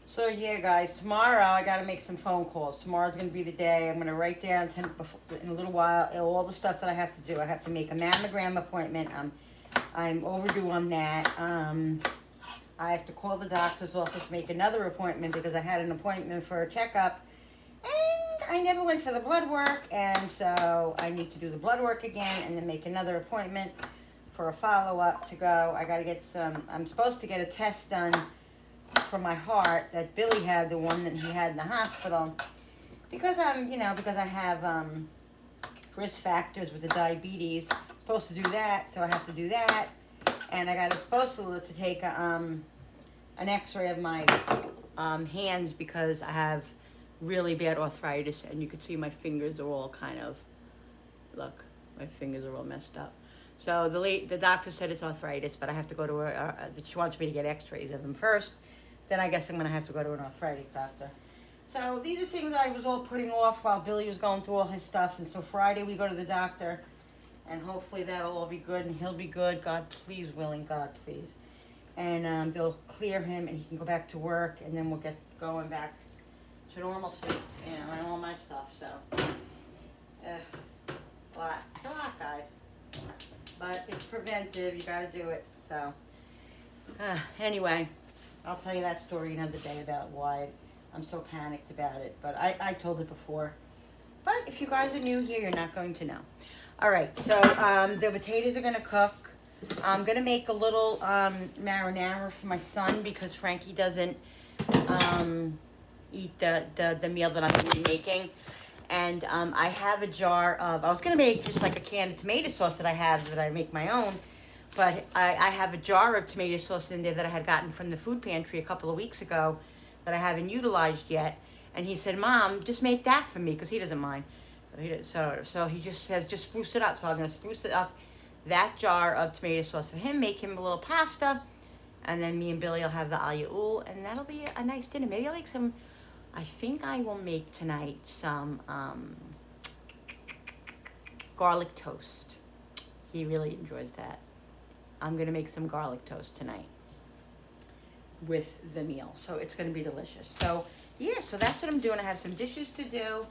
So yeah, guys, tomorrow I gotta make some phone calls. Tomorrow's gonna be the day. I'm gonna write down in a little while all the stuff that I have to do. I have to make a mammogram appointment. I'm overdue on that. I have to call the doctor's office, make another appointment because I had an appointment for a checkup, and I never went for the blood work, and so I need to do the blood work again, and then make another appointment for a follow-up to go. I gotta get some. I'm supposed to get a test done for my heart that Billy had, the one that he had in the hospital, because because I have risk factors with the diabetes. I'm supposed to do that, so I have to do that, and I got supposed to take an X-ray of my hands because I have really bad arthritis, and you can see my fingers are all kind of, look, my fingers are all messed up. So the doctor said it's arthritis, but I have to go to her. She wants me to get X-rays of them first. Then I guess I'm going to have to go to an arthritic doctor. So these are things I was all putting off while Billy was going through all his stuff. And so Friday we go to the doctor. And hopefully that'll all be good and he'll be good. God please willing, God please. And they'll clear him and he can go back to work. And then we'll get going back to normalcy, and all my stuff. So, a lot, guys. But it's preventive. You got to do it. So, anyway. I'll tell you that story another day about why I'm so panicked about it. But I told it before. But if you guys are new here, you're not going to know. All right, so the potatoes are going to cook. I'm going to make a little marinara for my son because Frankie doesn't eat the meal that I'm going to be making. And I have a jar of, I was going to make just like a can of tomato sauce that I make my own. But I have a jar of tomato sauce in there that I had gotten from the food pantry a couple of weeks ago that I haven't utilized yet. And he said, Mom, just make that for me, because he doesn't mind. So he just says, just spruce it up. So I'm going to spruce it up, that jar of tomato sauce for him, make him a little pasta. And then me and Billy will have the alio, and that'll be a nice dinner. Maybe I'll make some, I think I will make tonight some garlic toast. He really enjoys that. I'm going to make some garlic toast tonight with the meal. So it's going to be delicious. So, yeah, so that's what I'm doing. I have some dishes to do.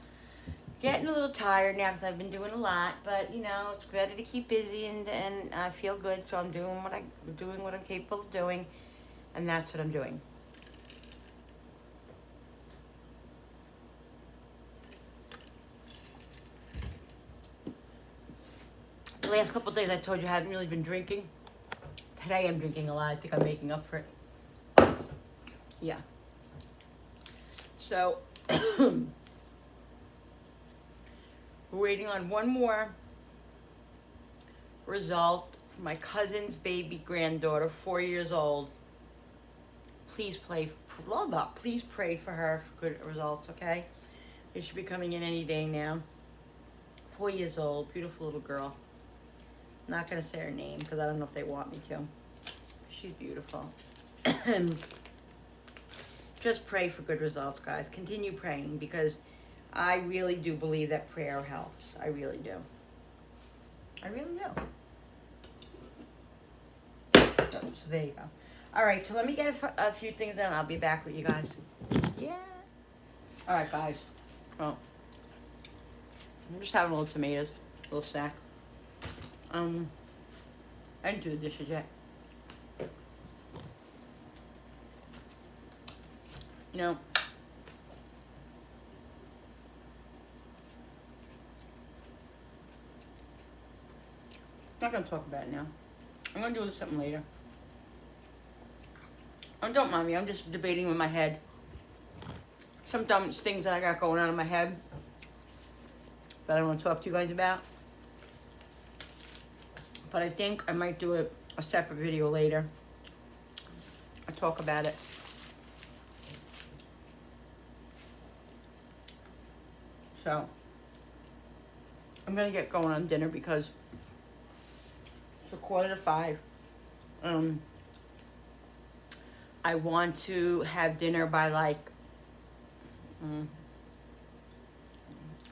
Getting a little tired now because I've been doing a lot. But, it's better to keep busy and I feel good. So I'm doing what I'm capable of doing. And that's what I'm doing. The last couple of days I told you I haven't really been drinking. Today I'm drinking a lot. I think I'm making up for it. Yeah. So, we're waiting on one more result for my cousin's baby granddaughter, 4 years old. Please pray for her for good results, okay? It should be coming in any day now. 4 years old, beautiful little girl. Not going to say her name because I don't know if they want me to. She's beautiful. just pray for good results, guys. Continue praying, because I really do believe that prayer helps. I really do. I really do. So there you go. All right, so let me get a few things done. I'll be back with you guys. Yeah. All right, guys. Well, I'm just having a little tomatoes, a little snack. I didn't do the dishes yet. You know, I'm not gonna talk about it now. I'm gonna do something later. Oh, don't mind me. I'm just debating in my head. Sometimes things that I got going on in my head that I want to talk to you guys about. But I think I might do a separate video later. I'll talk about it. So, I'm going to get going on dinner because it's 4:45. I want to have dinner by like, well,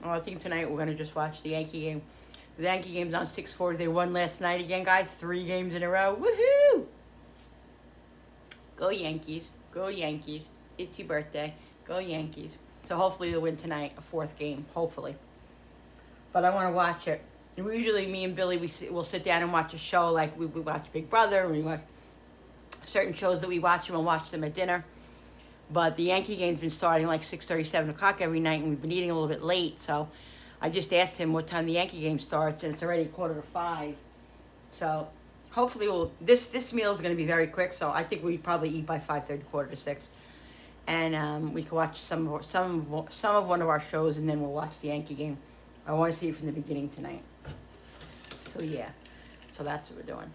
I think tonight we're going to just watch the Yankee game. The Yankee game's on 6-4. They won last night again, guys. 3 games in a row. Woohoo! Go Yankees. Go Yankees. It's your birthday. Go Yankees. So hopefully they'll win tonight, a 4th game, hopefully. But I want to watch it. And usually me and Billy, we'll sit down and watch a show. Like we watch Big Brother, we watch certain shows that we watch, and we'll watch them at dinner. But the Yankee game's been starting like 6:30, 7 o'clock every night, and we've been eating a little bit late. So I just asked him what time the Yankee game starts, and it's already 4:45. So hopefully this meal is going to be very quick. So I think we probably eat by 5:30, 5:45. And we can watch some of one of our shows, and then we'll watch the Yankee game. I want to see it from the beginning tonight. So yeah, so that's what we're doing.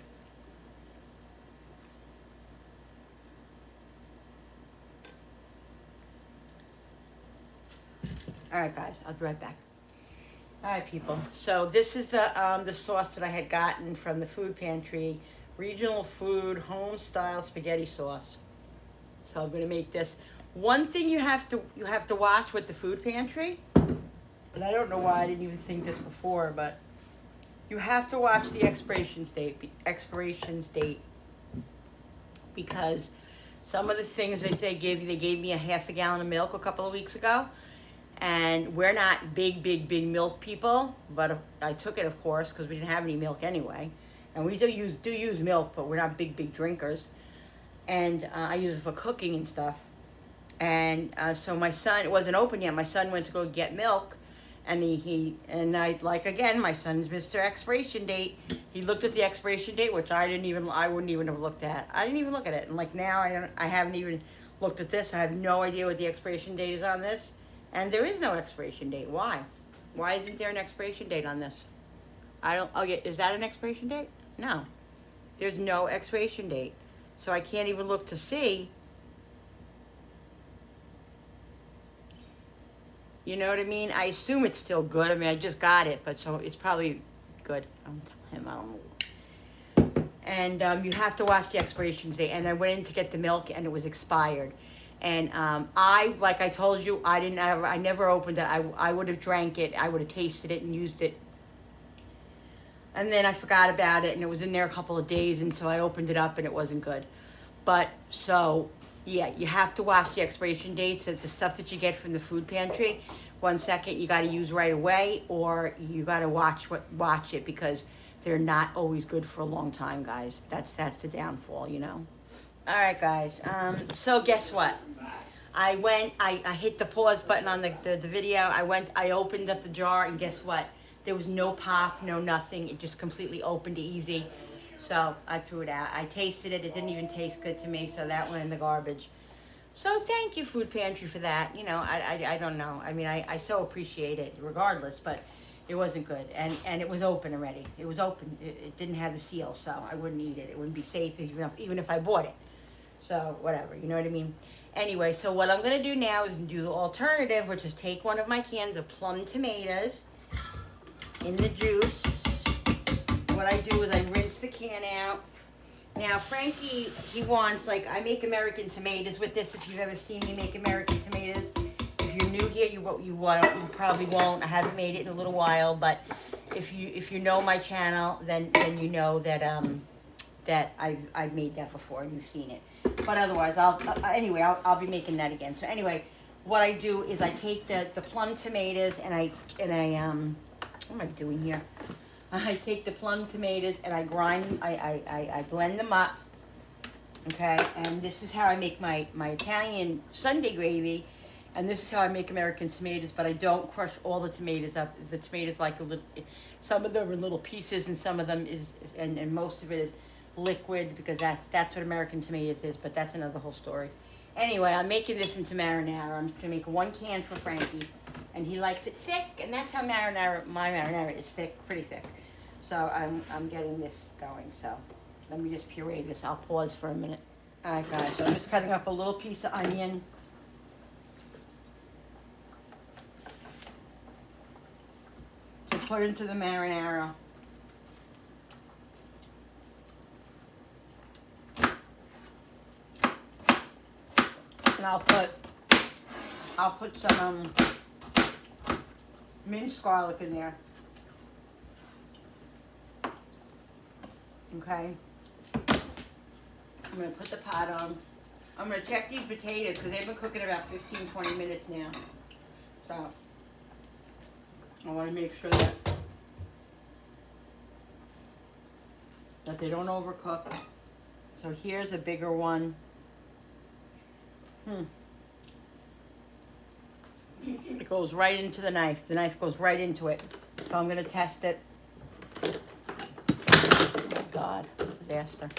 All right, guys, I'll be right back. All right, people. So this is the sauce that I had gotten from the food pantry, regional food, home style spaghetti sauce. So I'm gonna make this. One thing you have to watch with the food pantry, and I don't know why I didn't even think this before, but you have to watch the expiration date, because some of the things that they gave me a half a gallon of milk a couple of weeks ago, and we're not big milk people, but I took it, of course, because we didn't have any milk anyway, and we do use milk, but we're not big drinkers, and I use it for cooking and stuff. And so my son, it wasn't open yet. My son went to go get milk, and my son's Mr. Expiration date. He looked at the expiration date, which I wouldn't even have looked at. I didn't even look at it. And like now, I haven't even looked at this. I have no idea what the expiration date is on this, and there is no expiration date. Why? Why isn't there an expiration date on this? Is that an expiration date? No, there's no expiration date, so I can't even look to see. You know what I mean? I assume it's still good. I mean, I just got it, but so it's probably good. I'm telling him, I don't know. And you have to watch the expiration date. And I went in to get the milk, and it was expired. And like I told you, I never opened it. I would have drank it. I would have tasted it and used it. And then I forgot about it, and it was in there a couple of days, and so I opened it up, and it wasn't good. But so. Yeah, you have to watch the expiration dates of the stuff that you get from the food pantry. 1 second, you got to use right away, or you got to watch it, because they're not always good for a long time, guys. That's the downfall, you know. All right, guys. So guess what? I hit the pause button on the video. I opened up the jar, and guess what? There was no pop, no nothing. It just completely opened easy. So I threw it out. I tasted it. It didn't even taste good to me, so that went in the garbage. So thank you, Food Pantry, for that. You know, I don't know. I mean, I so appreciate it regardless, but it wasn't good. And it was open already. It was open. It didn't have the seal, so I wouldn't eat it. It wouldn't be safe even if I bought it. So whatever, you know what I mean? Anyway, so what I'm going to do now is do the alternative, which is take one of my cans of plum tomatoes in the juice. What I do is I rinse the can out, Now Frankie, he wants, like, I make American tomatoes with this. If you've ever seen me make American tomatoes, if you're new here, you probably won't. I haven't made it in a little while, but if you know my channel, then you know that that I've made that before and you've seen it. But otherwise, I'll be making that again. So anyway, what I do is I take the plum tomatoes and I what am I doing here? I take the plum tomatoes and I grind, I blend them up, okay? And this is how I make my Italian Sunday gravy, and this is how I make American tomatoes, but I don't crush all the tomatoes up. The tomatoes like a little, some of them are little pieces and some of them and most of it is liquid because that's what American tomatoes is, but that's another whole story. Anyway, I'm making this into marinara. I'm just gonna make 1 can for Frankie, and he likes it thick, and that's how my marinara is thick, pretty thick. So I'm getting this going. So let me just puree this. I'll pause for a minute. All right, guys. So I'm just cutting up a little piece of onion. To put into the marinara. And I'll put some minced garlic in there. Okay. I'm going to put the pot on. I'm going to check these potatoes because they've been cooking about 15-20 minutes now. So I want to make sure that they don't overcook. So here's a bigger one. It goes right into the knife. The knife goes right into it. So I'm going to test it. God, disaster.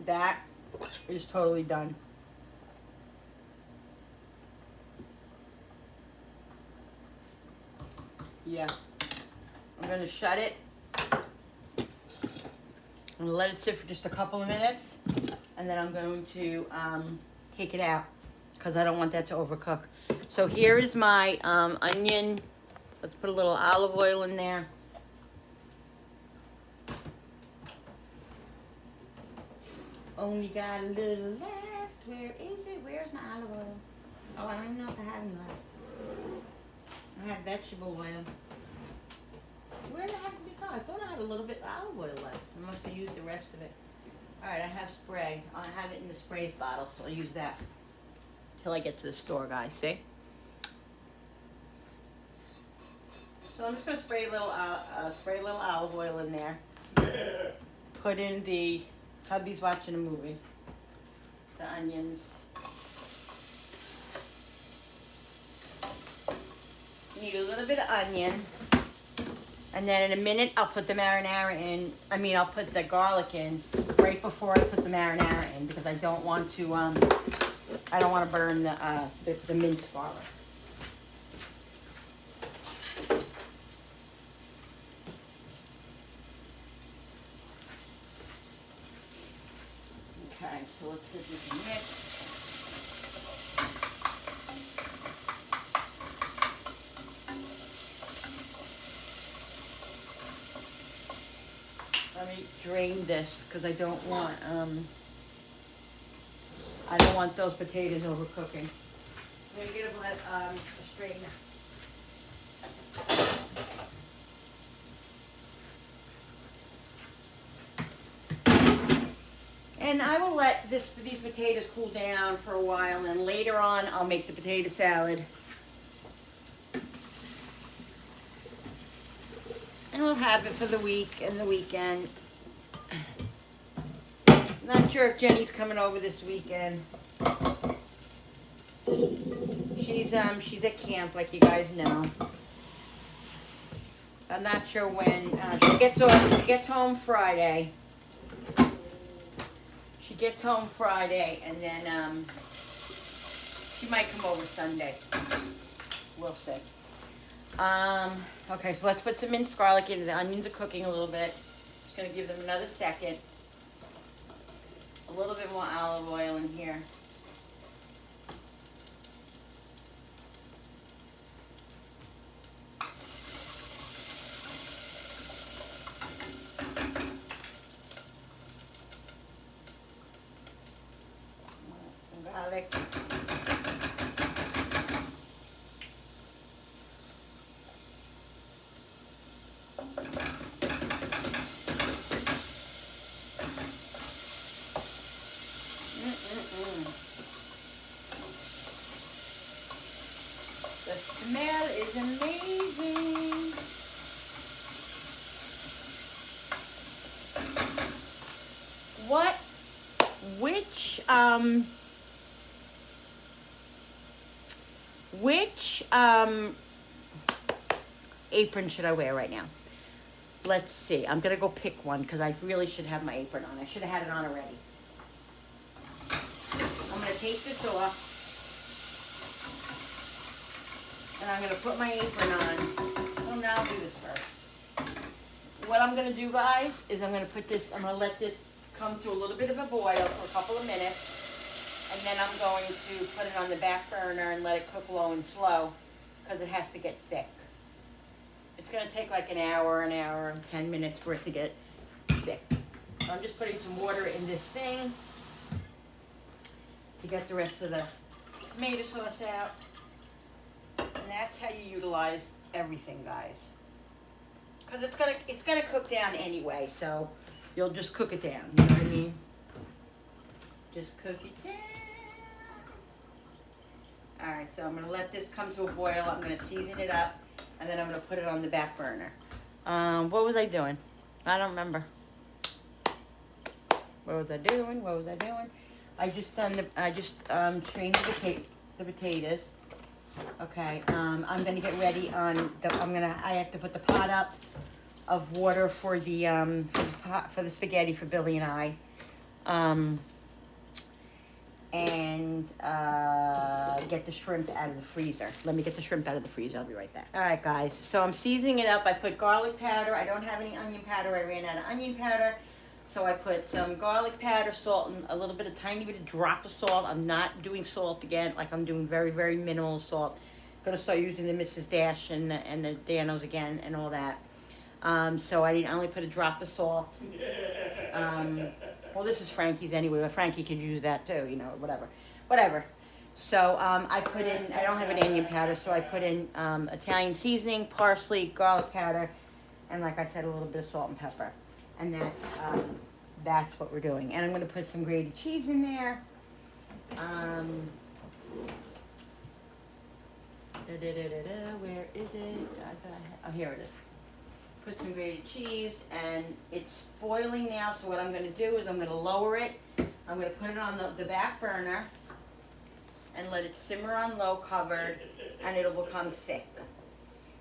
That is totally done. Yeah. I'm going to shut it. I'm going to let it sit for just a couple of minutes, and then I'm going to take it out because I don't want that to overcook. So here is my onion. Let's put a little olive oil in there. Only got a little left. Where is it? Where's my olive oil? Oh, I don't even know if I have any left. I have vegetable oil. Where the heck did it go? I thought I had a little bit of olive oil left. I must have used the rest of it. Alright, I have spray. I have it in the spray bottle, so I'll use that till I get to the store, guys. See? So I'm just going to spray a little olive oil in there. Put in the, hubby's watching a movie. The onions. Need a little bit of onion. And then in a minute, I'll put the marinara in. I'll put the garlic in right before I put the marinara in because I don't want to burn the minced garlic. Okay, so let's get this mixed. Let me drain this because I don't want those potatoes overcooking. I'm gonna get a strainer. And I will let these potatoes cool down for a while, and then later on I'll make the potato salad. And we'll have it for the week and the weekend. Not sure if Jenny's coming over this weekend. She's at camp, like you guys know. I'm not sure when. She gets home Friday. She gets home Friday, and then she might come over Sunday. We'll see. Okay, so let's put some minced garlic in. The onions are cooking a little bit. Just gonna give them another second. A little bit more olive oil in here. Some garlic. The smell is amazing. What, which apron should I wear right now? Let's see. I'm gonna go pick one because I really should have my apron on. I should have had it on already. I'm gonna take this off and I'm gonna put my apron on. Oh, now I'll do this first. What I'm gonna do, guys, is I'm gonna let this come to a little bit of a boil for a couple of minutes, and then I'm going to put it on the back burner and let it cook low and slow because it has to get thick. It's gonna take like an hour and 10 minutes for it to get thick. So I'm just putting some water in this thing to get the rest of the tomato sauce out. And that's how you utilize everything, guys. Because it's gonna cook down anyway, so you'll just cook it down. You know what I mean? Just cook it down. All right, so I'm gonna let this come to a boil. I'm gonna season it up, and then I'm gonna put it on the back burner. What was I doing? I don't remember. What was I doing? I just strained the potatoes. Okay, I'm gonna get ready on I have to put the pot up of water for the spaghetti for Billy and I. And get the shrimp out of the freezer. Let me get the shrimp out of the freezer. I'll be right back. All right, guys. So I'm seasoning it up. I put garlic powder. I don't have any onion powder. I ran out of onion powder. So I put some garlic powder, salt, and a little bit, a tiny bit of drop of salt. I'm not doing salt again. Like, I'm doing very, very minimal salt. Going to start using the Mrs. Dash and the Danos again and all that. So I only put a drop of salt. Well, this is Frankie's anyway, but Frankie could use that too, you know, whatever. So I put in, I don't have an onion powder, so I put in Italian seasoning, parsley, garlic powder, and like I said, a little bit of salt and pepper. And that's what we're doing. And I'm going to put some grated cheese in there. Where is it? Oh, here it is. Put some grated cheese, and it's boiling now, so what I'm going to do is I'm going to lower it. I'm going to put it on the back burner and let it simmer on low covered, and it'll become thick.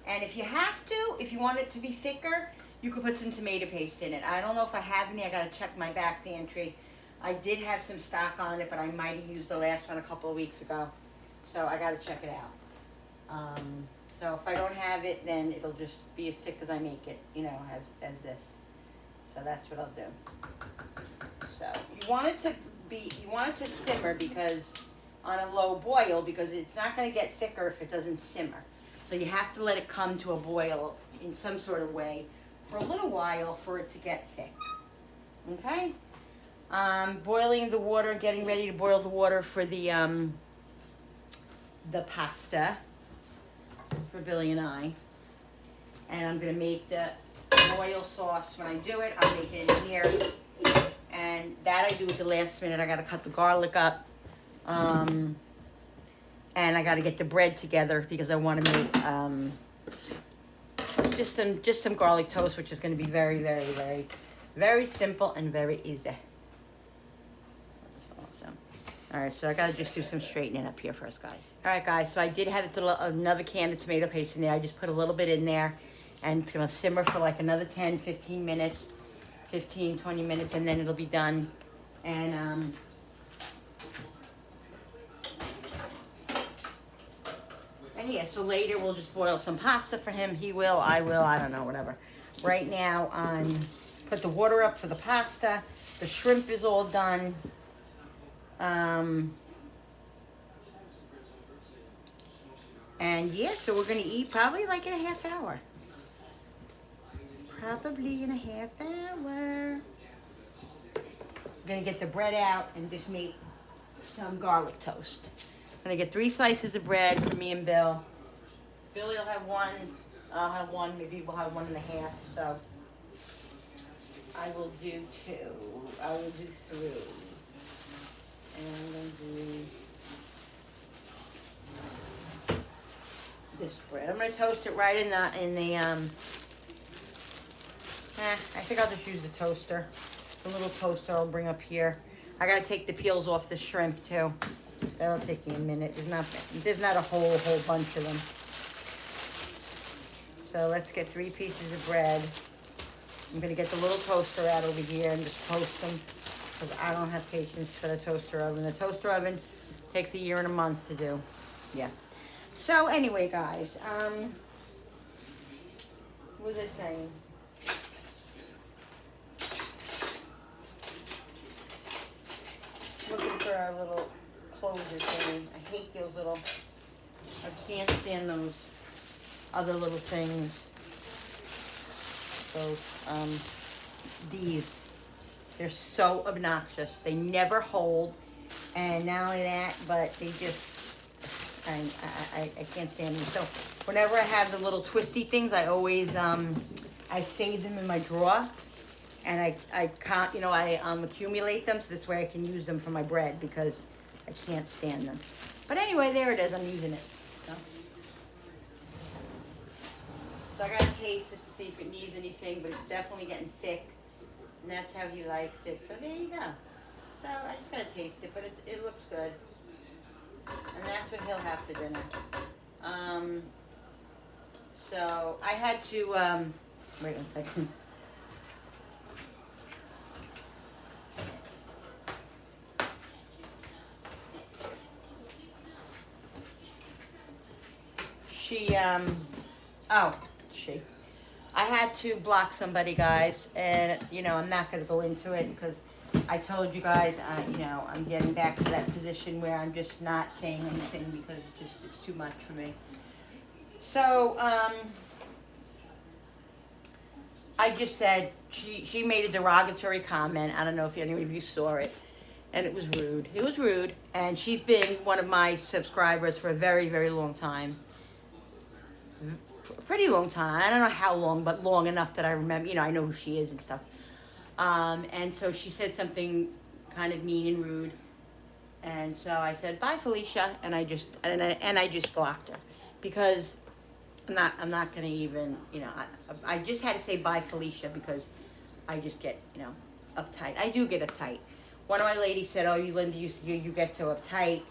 And if you have to, if you want it to be thicker, you could put some tomato paste in it. I don't know if I have any. I got to check my back pantry. I did have some stock on it, but I might have used the last one a couple of weeks ago, so I got to check it out. So if I don't have it, then it'll just be as thick as I make it, you know, as this. So that's what I'll do. So you want it to simmer because on a low boil, because it's not going to get thicker if it doesn't simmer. So you have to let it come to a boil in some sort of way for a little while for it to get thick. Okay? Boiling the water, getting ready to boil the water for the pasta for Billy and I. And I'm going to make the oil sauce when I do it. I'll make it in here. And that I do at the last minute. I got to cut the garlic up. And I got to get the bread together because I want to make just some garlic toast, which is going to be very, very, very, very simple and very easy. All right, so I gotta just do some straightening up here first, guys. All right, guys, so I did have another can of tomato paste in there. I just put a little bit in there, and it's gonna simmer for like another 10, 15 minutes, 15, 20 minutes, and then it'll be done. And yeah, so later we'll just boil some pasta for him. He will, I will, I don't know, whatever. Right now, put the water up for the pasta. The shrimp is all done. And yeah, so we're gonna eat probably like in a half hour. Probably in a half hour. I'm gonna get the bread out and just make some garlic toast. I'm gonna get 3 slices of bread for me and Bill. Billy will have 1, I'll have 1, maybe we'll have 1.5, so I will do 2, I will do 3. And I'm gonna do this bread. I'm gonna toast it right in the I think I'll just use the toaster. The little toaster I'll bring up here. I gotta take the peels off the shrimp too. That'll take me a minute. There's not a whole bunch of them. So let's get 3 pieces of bread. I'm gonna get the little toaster out over here and just toast them because I don't have patience for the toaster oven. The toaster oven takes a year and a month to do. Yeah. So anyway, guys, what was I saying? Looking for our little closure thing. I hate those little, I can't stand those other little things. Those, these. They're so obnoxious. They never hold. And not only that, but they just, I can't stand them. So whenever I have the little twisty things, I always, I save them in my drawer. And I can't, you know, I accumulate them so this way I can use them for my bread because I can't stand them. But anyway, there it is. I'm using it. So I got to taste just to see if it needs anything, but it's definitely getting thick. And that's how he likes it. So there you go. So I just got to taste it, but it looks good. And that's what he'll have for dinner. So I had to, wait 1 second. I had to block somebody, guys, and, you know, I'm not going to go into it because I told you guys, you know, I'm getting back to that position where I'm just not saying anything because it's too much for me. So, I just said, she made a derogatory comment. I don't know if any of you saw it. And it was rude. It was rude. And she's been one of my subscribers for a very, very long time. Pretty long time. I don't know how long, but long enough that I remember, you know, I know who she is and stuff. And so she said something kind of mean and rude. And so I said, bye, Felicia. And I just blocked her because I'm not going to even, you know, I just had to say bye, Felicia, because I just get, you know, uptight. I do get uptight. One of my ladies said, oh, you, Linda, you get so uptight.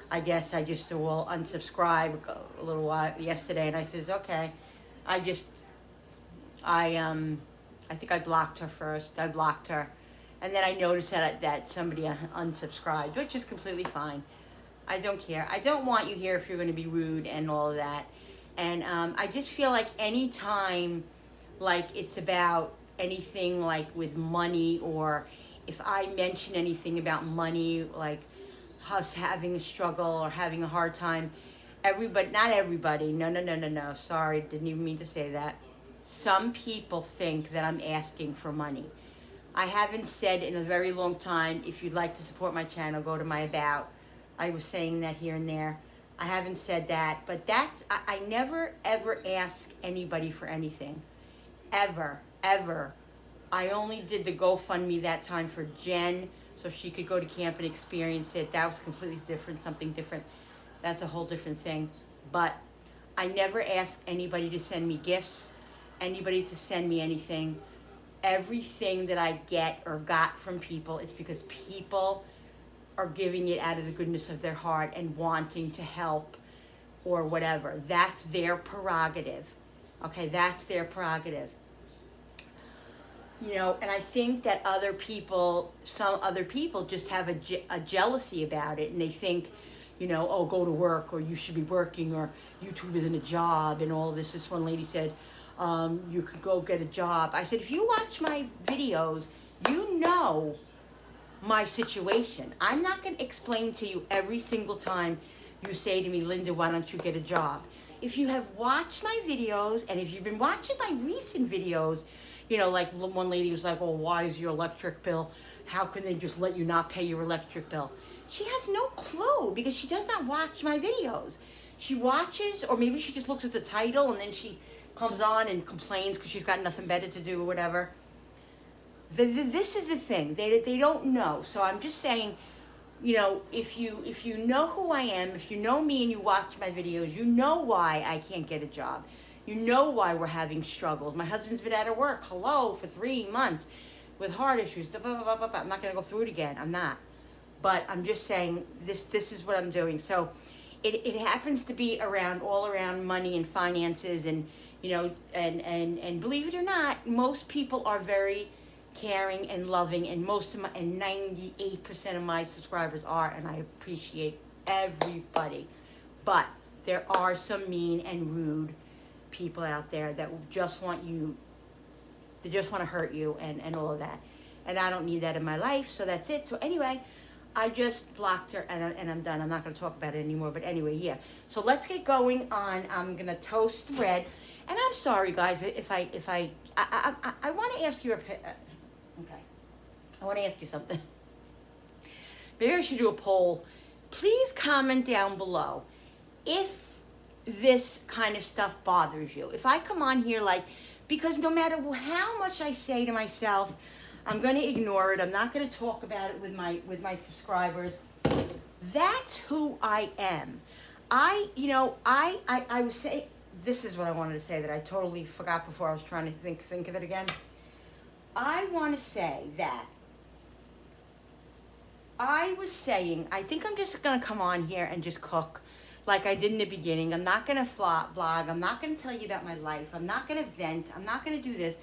I guess I just will unsubscribe a little while yesterday, and I says, okay. I think I blocked her first. I blocked her, and then I noticed that somebody unsubscribed, which is completely fine. I don't care. I don't want you here if you're going to be rude and all of that. And I just feel like any time, like it's about anything like with money, or if I mention anything about money, like us having a struggle or having a hard time, not everybody, no, sorry, didn't even mean to say that. Some people think that I'm asking for money. I haven't said in a very long time, if you'd like to support my channel, go to my about. I was saying that here and there. I haven't said that, but I never ever ask anybody for anything. Ever. I only did the GoFundMe that time for Jen, so she could go to camp and experience it. That was completely different, something different. That's a whole different thing. But I never asked anybody to send me gifts, anybody to send me anything. Everything that I get or got from people is because people are giving it out of the goodness of their heart and wanting to help or whatever. That's their prerogative. Okay, that's their prerogative. You know, and I think that some other people just have a jealousy about it, and they think, you know, oh, go to work, or you should be working, or YouTube isn't a job, and all this. This one lady said, You can go get a job. I said, if you watch my videos, you know my situation. I'm not going to explain to you every single time you say to me, Linda, why don't you get a job? If you have watched my videos, and if you've been watching my recent videos, you know, like one lady was like, oh, why is your electric bill? How can they just let you not pay your electric bill? She has no clue because she does not watch my videos. She watches, or maybe she just looks at the title and then she comes on and complains because she's got nothing better to do or whatever. This is the thing. They don't know. So I'm just saying, you know, if you know who I am, if you know me and you watch my videos, you know why I can't get a job. You know why we're having struggles. My husband's been out of work, for 3 months with heart issues. Blah, blah, blah, blah, blah. I'm not going to go through it again. I'm not. But I'm just saying this is what I'm doing. So it happens to be all around money and finances, and you know, and believe it or not, most people are very caring and loving, and 98% of my subscribers are, and I appreciate everybody. But there are some mean and rude people out there that just want you, they just want to hurt you and all of that. And I don't need that in my life, so that's it. So anyway, I just blocked her and I'm done. I'm not going to talk about it anymore. But anyway, yeah. So let's get going on. I'm going to toast the bread. And I'm sorry, guys, if I want to ask you okay. I want to ask you something. Maybe I should do a poll. Please comment down below if this kind of stuff bothers you. If I come on here because no matter how much I say to myself, I'm going to ignore it. I'm not going to talk about it with my subscribers. That's who I am. I was saying, this is what I wanted to say that I totally forgot before I was trying to think of it again. I want to say that I was saying, I think I'm just going to come on here and just cook like I did in the beginning. I'm not going to vlog. I'm not going to tell you about my life. I'm not going to vent. I'm not going to do this.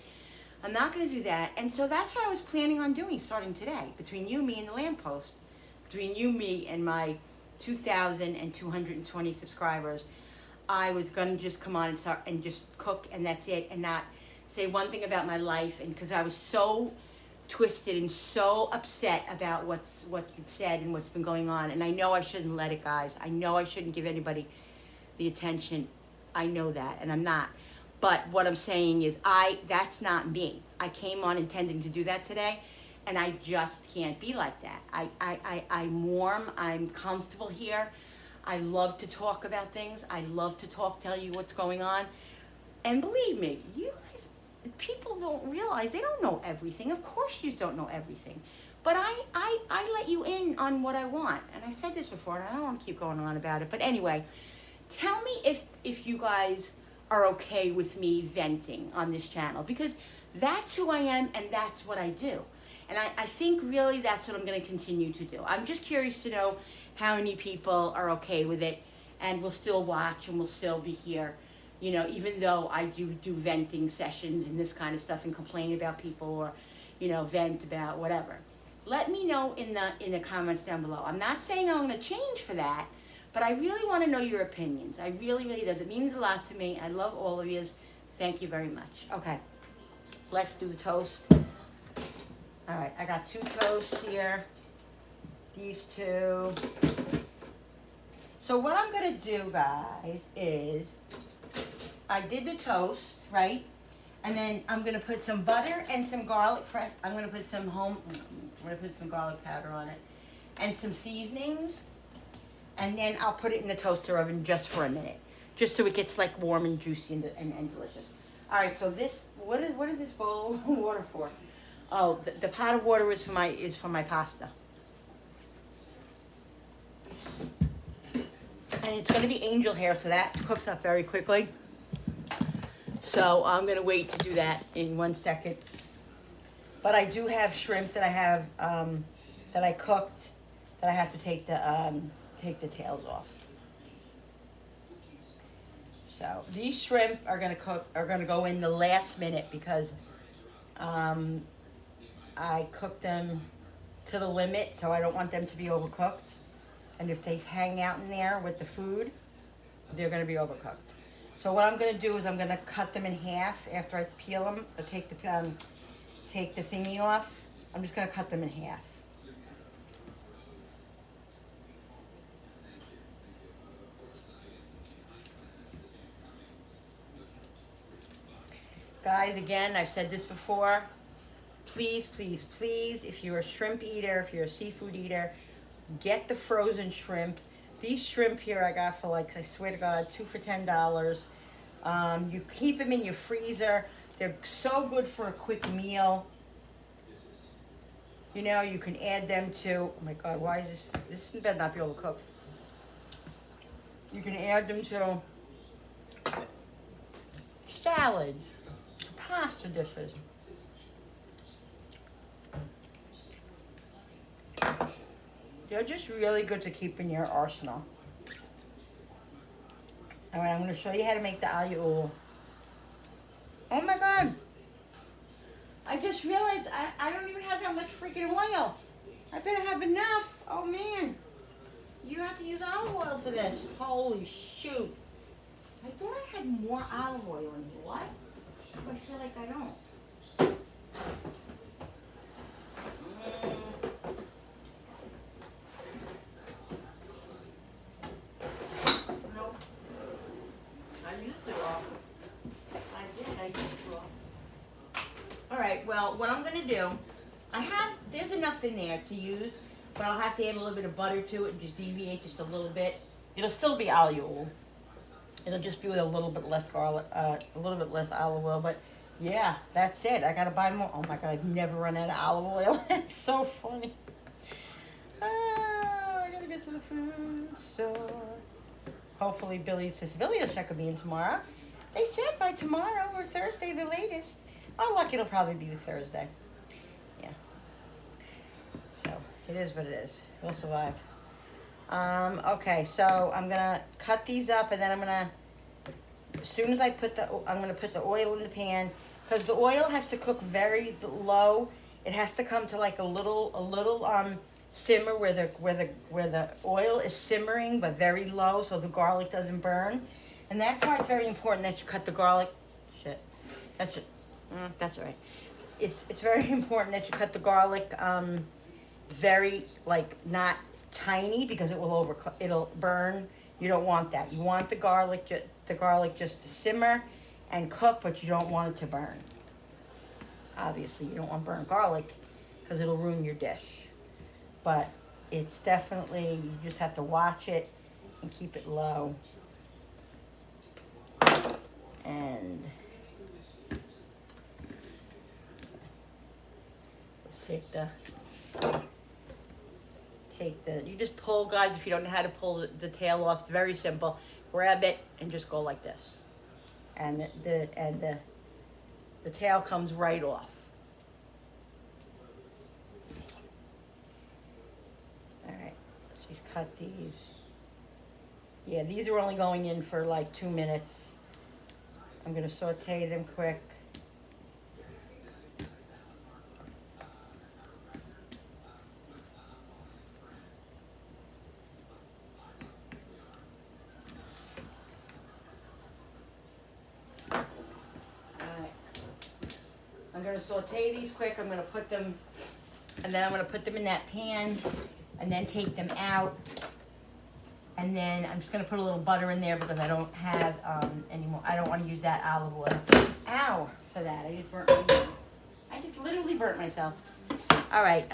I'm not going to do that. And so that's what I was planning on doing starting today. Between you, me, and the lamppost. Between you, me, and my 2,220 subscribers, I was going to just come on and start and just cook, and that's it, and not say one thing about my life. And because I was so twisted and so upset about what's been said and what's been going on. And I know I shouldn't let it, guys. I know I shouldn't give anybody the attention. I know that, and I'm not. But what I'm saying is that's not me. I came on intending to do that today, and I just can't be like that. I'm warm. I'm comfortable here. I love to talk about things. I love to tell you what's going on. And believe me, you guys, people don't realize, they don't know everything. Of course you don't know everything. But I let you in on what I want. And I said this before, and I don't want to keep going on about it. But anyway, tell me if you guys are okay with me venting on this channel, because that's who I am and that's what I do. And I think really that's what I'm going to continue to do. I'm just curious to know how many people are okay with it and will still watch and will still be here, you know, even though I do venting sessions and this kind of stuff and complain about people, or, you know, vent about whatever. Let me know in the comments down below. I'm not saying I'm going to change for that, but I really want to know your opinions. I really, really does. It means a lot to me. I love all of you. Thank you very much. Okay, let's do the toast. All right, I got 2 toasts here. These 2. So what I'm going to do, guys, is I did the toast, right? And then I'm going to put some butter and some garlic fresh. I'm going to put some garlic powder on it and some seasonings. And then I'll put it in the toaster oven just for a minute, just so it gets like warm and juicy and delicious. All right, so this, what is this bowl of water for? Oh, the pot of water is for my pasta. And it's going to be angel hair, so that cooks up very quickly. So I'm going to wait to do that in 1 second. But I do have shrimp that I have that I cooked, that I have to take the tails off. So these shrimp are going to go in the last minute because I cooked them to the limit, so I don't want them to be overcooked. And if they hang out in there with the food, they're going to be overcooked. So what I'm gonna do is I'm gonna cut them in half after I peel them. I take the thingy off. I'm just gonna cut them in half. Guys, again, I've said this before. Please, please, please, if you're a shrimp eater, if you're a seafood eater, get the frozen shrimp. These shrimp here I got for like, I swear to God, 2 for $10. You keep them in your freezer. They're so good for a quick meal. You know, you can add them to, oh my God, why is this better not be overcooked. You can add them to salads, pasta dishes. They're just really good to keep in your arsenal. All right, I'm going to show you how to make the alio. Oh my God. I just realized I don't even have that much freaking oil. I better have enough. Oh man. You have to use olive oil for this. Holy shoot. I thought I had more olive oil in here. What? But I feel like I don't. Nope. I used it all. I used it all. All right, well, what I'm gonna do, there's enough in there to use, but I'll have to add a little bit of butter to it and just deviate just a little bit. It'll still be alio. It'll just be with a little bit less garlic, a little bit less olive oil, but yeah, that's it. I gotta buy more. Oh my God, I've never run out of olive oil. It's so funny. I gotta get to the food store. Hopefully Billy will check me in tomorrow. They said by tomorrow or Thursday, the latest. Oh, luck, it'll probably be Thursday. Yeah. So, it is what it is. We'll survive. Okay, so I'm gonna cut these up and then I'm gonna, as soon as I'm gonna put the oil in the pan, because the oil has to cook very low. It has to come to like a little simmer where the oil is simmering but very low so the garlic doesn't burn. And that's why it's very important that you cut the garlic. That's all right. It's very important that you cut the garlic very, like, not tiny because it'll burn. You don't want that. You want the garlic just to simmer and cook, but you don't want it to burn. Obviously, you don't want burnt garlic because it'll ruin your dish. But it's definitely, you just have to watch it and keep it low. And let's take the, you just pull, guys, if you don't know how to pull the tail off, it's very simple. Grab it and just go like this. And the tail comes right off. All right, she's cut these. Yeah, these are only going in for like 2 minutes. I'm gonna saute them quick. I'm going to saute these quick. I'm going to put them, and then I'm going to put them in that pan, and then take them out. And then I'm just going to put a little butter in there because I don't have any more. I don't want to use that olive oil. Ow! For that, I just literally burnt myself. All right,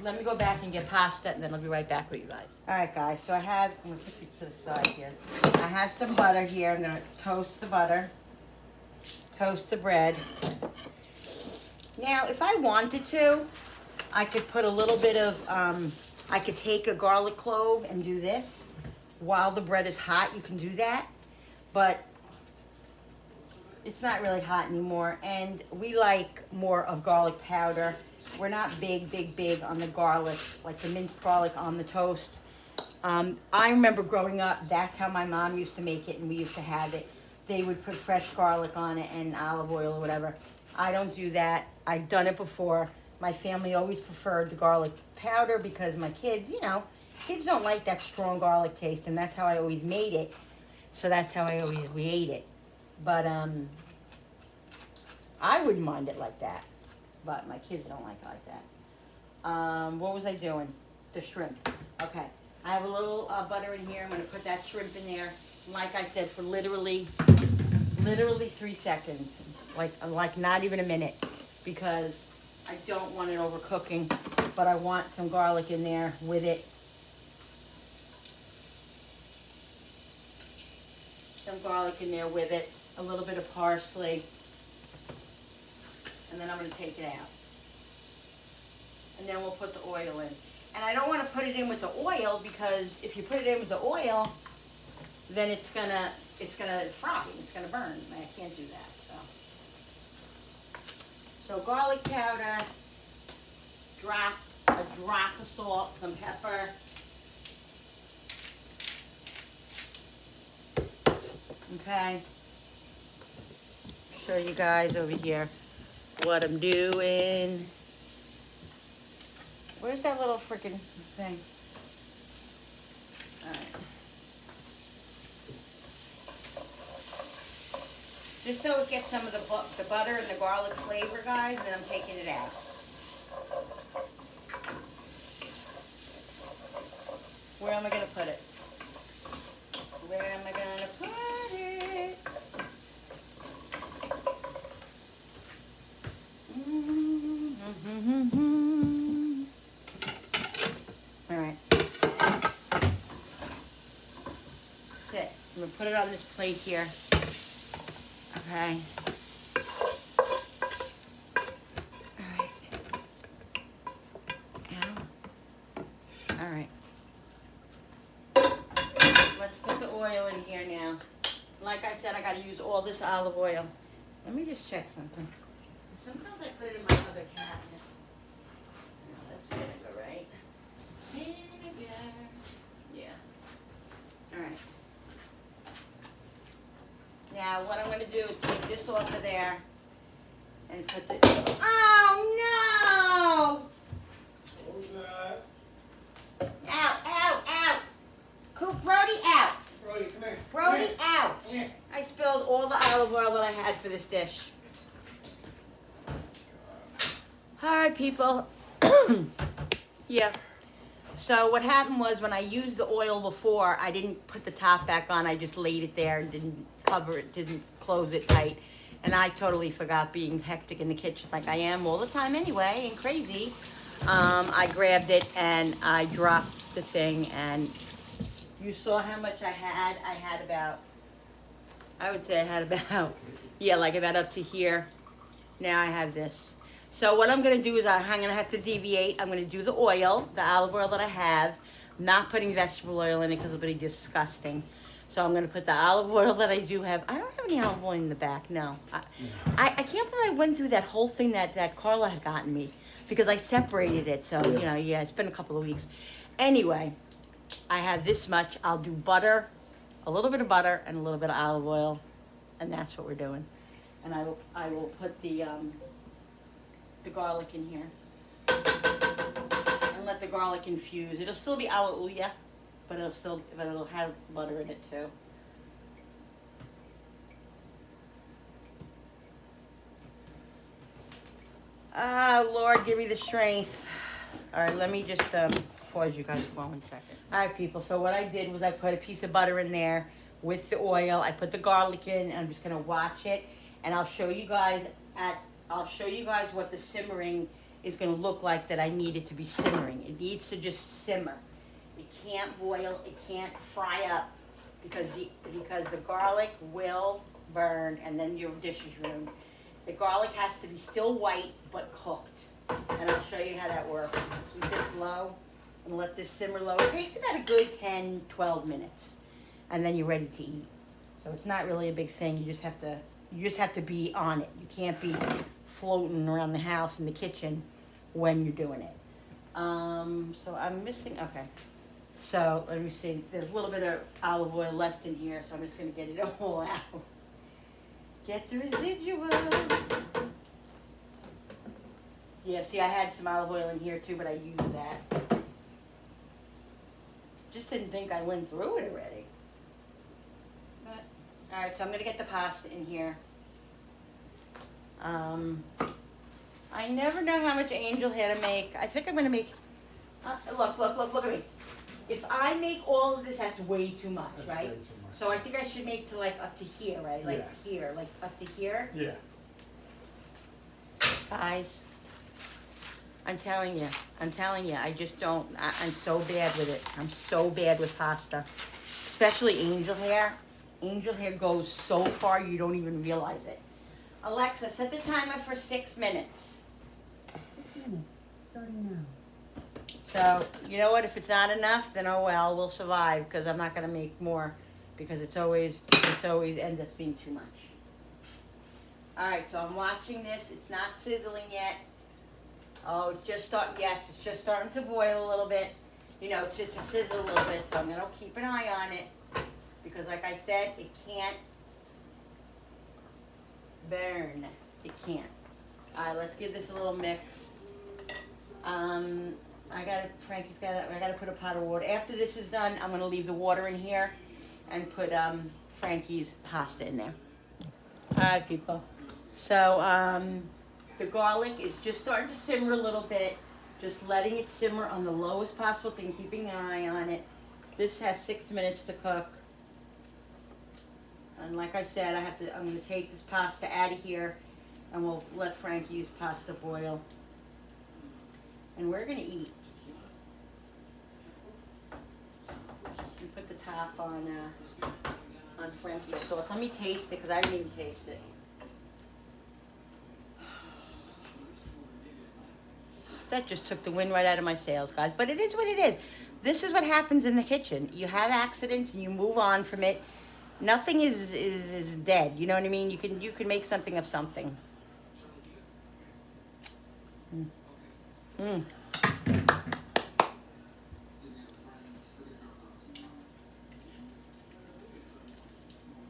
let me go back and get pasta, and then I'll be right back with you guys. All right, guys. So I'm going to put these to the side here. I have some butter here. I'm going to toast the butter, toast the bread. Now, if I wanted to, I could put a little bit of, I could take a garlic clove and do this. While the bread is hot, you can do that. But it's not really hot anymore. And we like more of garlic powder. We're not big on the garlic, like the minced garlic on the toast. I remember growing up, that's how my mom used to make it, and we used to have it. They would put fresh garlic on it and olive oil or whatever. I don't do that. I've done it before. My family always preferred the garlic powder because my kids, kids don't like that strong garlic taste, and that's how I always made it. So that's how we ate it. But I wouldn't mind it like that. But my kids don't like it like that. What was I doing? The shrimp. Okay. I have a little butter in here. I'm gonna put that shrimp in there. Like I said, for literally 3 seconds. Like not even a minute, because I don't want it overcooking, but I want some garlic in there with it. Some garlic in there with it, a little bit of parsley, and then I'm going to take it out. And then we'll put the oil in. And I don't want to put it in with the oil, because if you put it in with the oil, then it's gonna fry, it's gonna burn. I can't do that. So garlic powder, a drop of salt, some pepper. Okay. Show you guys over here what I'm doing. Where's that little freaking thing? All right. Just so it gets some of the butter and the garlic flavor, guys, and then I'm taking it out. Where am I going to put it? Where am I going to put it? All right. That's it. I'm going to put it on this plate here. Okay. All right. All right. Let's put the oil in here now. Like I said, I got to use all this olive oil. Let me just check something. Sometimes I put it in my other cabinet. No, that's vinegar, right? Vinegar. Yeah. All right. Now, what I'm going to do is take this off of there and put the... Oh, no! What was that? Out, out, out! Coop, Brody, out! Brody, come here. Brody, Come here. out! Come here. I spilled all the olive oil that I had for this dish. All right, people. Yeah. So what happened was, when I used the oil before, I didn't put the top back on. I just laid it there and didn't cover it, didn't close it tight. And I totally forgot, being hectic in the kitchen like I am all the time anyway, and crazy. I grabbed it and I dropped the thing, and you saw how much I had. I had about, I would say I had about, yeah, like about up to here. Now I have this. So what I'm going to do is I'm going to have to deviate. I'm going to do the oil, the olive oil that I have. I'm not putting vegetable oil in it because it'll be disgusting. So I'm going to put the olive oil that I do have. I don't have any olive oil in the back, no. I can't believe I went through that whole thing that Carla had gotten me, because I separated it. So, you know, yeah, it's been a couple of weeks. Anyway, I have this much. I'll do butter, a little bit of butter, and a little bit of olive oil. And that's what we're doing. And I will put the garlic in here and let the garlic infuse. It'll still be alio, but it'll have butter in it too. Ah, Lord, give me the strength. All right, let me just pause you guys for 1 second. All right, people. So what I did was I put a piece of butter in there with the oil. I put the garlic in, and I'm just gonna watch it, and I'll show you guys what the simmering is going to look like, that I need it to be simmering. It needs to just simmer. It can't boil. It can't fry up, because the garlic will burn, and then your dish is ruined. The garlic has to be still white but cooked, and I'll show you how that works. Keep this low and let this simmer low. It takes about a good 10-12 minutes, and then you're ready to eat. So it's not really a big thing. You just have to be on it. You can't be floating around the house in the kitchen when you're doing it. So I'm missing, okay. So let me see, there's a little bit of olive oil left in here, so I'm just gonna get it all out. Get the residual. Yeah, see, I had some olive oil in here too, but I used that. Just didn't think I went through it already. All right, so I'm gonna get the pasta in here. I never know how much angel hair to make. I think I'm gonna make. Look at me. If I make all of this, that's way too much, That's right? way too much. So I think I should make to like up to here, right? Like Yeah. here, like up to here. Yeah. Guys, I'm telling you, I just don't, I'm so bad with it. I'm so bad with pasta. Especially angel hair. Angel hair goes so far you don't even realize it. Alexa, set the timer for 6 minutes. 6 minutes, starting now. So, you know what, if it's not enough, then oh well, we'll survive, because I'm not gonna make more, because it's always ends up being too much. Alright, so I'm watching this, it's not sizzling yet. Oh, it's just starting to boil a little bit. You know, it's just a sizzle a little bit, so I'm gonna keep an eye on it, because like I said, it can't burn. It can't. Alright, let's give this a little mix. I gotta put a pot of water. After this is done, I'm gonna leave the water in here and put Frankie's pasta in there. Alright, people. So the garlic is just starting to simmer a little bit. Just letting it simmer on the lowest possible thing, keeping an eye on it. This has 6 minutes to cook. And like I said, I'm gonna take this pasta out of here and we'll let Frankie's pasta boil. And we're gonna eat. And put the top on Frankie's sauce. Let me taste it, because I didn't even taste it. That just took the wind right out of my sails, guys. But it is what it is. This is what happens in the kitchen. You have accidents and you move on from it. Nothing is dead. You know what I mean? You can make something of something.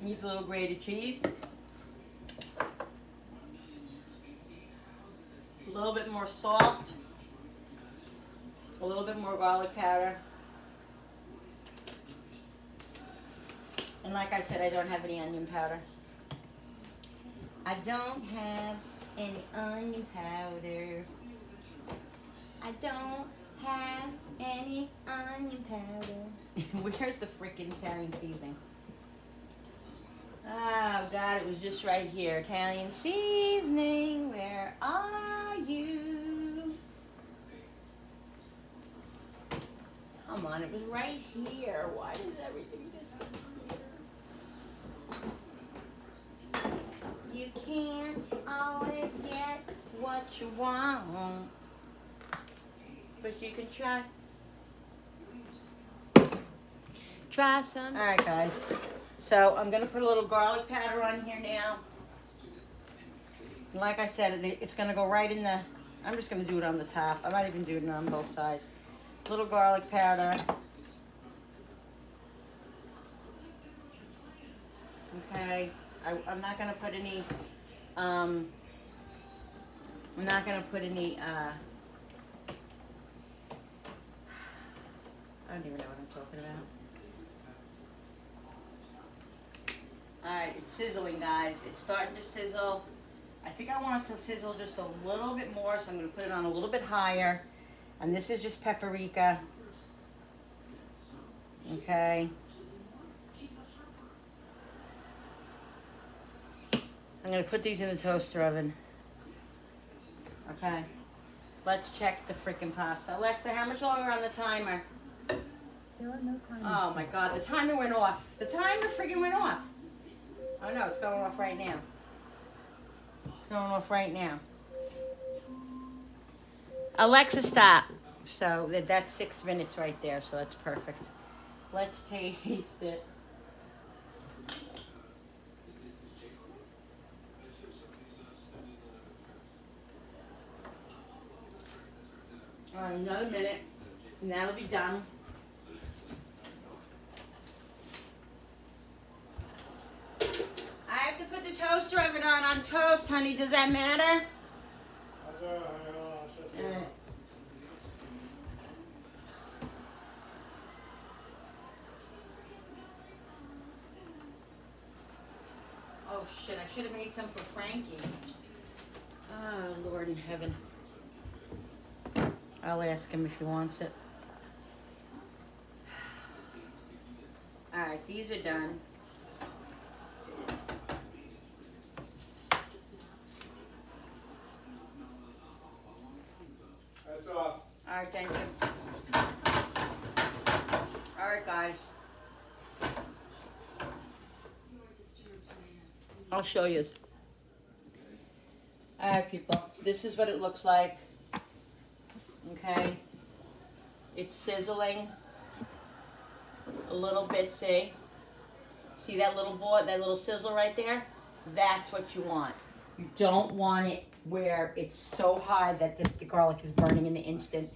Needs a little grated cheese. A little bit more salt. A little bit more garlic powder. And like I said, I don't have any onion powder. I don't have any onion powder. I don't have any onion powder. Where's the freaking Italian seasoning? Oh God, it was just right here. Italian seasoning, where are you? Come on, it was right here. Why does everything disappear? You can't always get what you want, but you can try. Try some. All right, guys. So I'm gonna put a little garlic powder on here now. And like I said, it's gonna go right in the. I'm just gonna do it on the top. I'm not even doing it on both sides. Little garlic powder. Okay. I'm not gonna put any. I'm not gonna put any. I don't even know what I'm talking about. Alright, it's sizzling, guys. It's starting to sizzle. I think I want it to sizzle just a little bit more, so I'm going to put it on a little bit higher. And this is just paprika. Okay. I'm going to put these in the toaster oven. Okay. Let's check the freaking pasta. Alexa, how much longer on the timer? There are no timers. Oh my God, the timer went off. The timer freaking went off. Oh no, it's going off right now. It's going off right now. Alexa, stop. So that's 6 minutes right there, so that's perfect. Let's taste it. All right, another minute, and that'll be done. I have to put the toaster oven on toast, honey. Does that matter? Oh shit, I should have made some for Frankie. Oh, Lord in heaven. I'll ask him if he wants it. Alright, these are done. That's off. Alright, thank you. Alright, guys. I'll show you. Alright, people. This is what it looks like. Okay. It's sizzling a little bit, see? See that little board, that little sizzle right there? That's what you want. You don't want it where it's so high that the garlic is burning in an instant.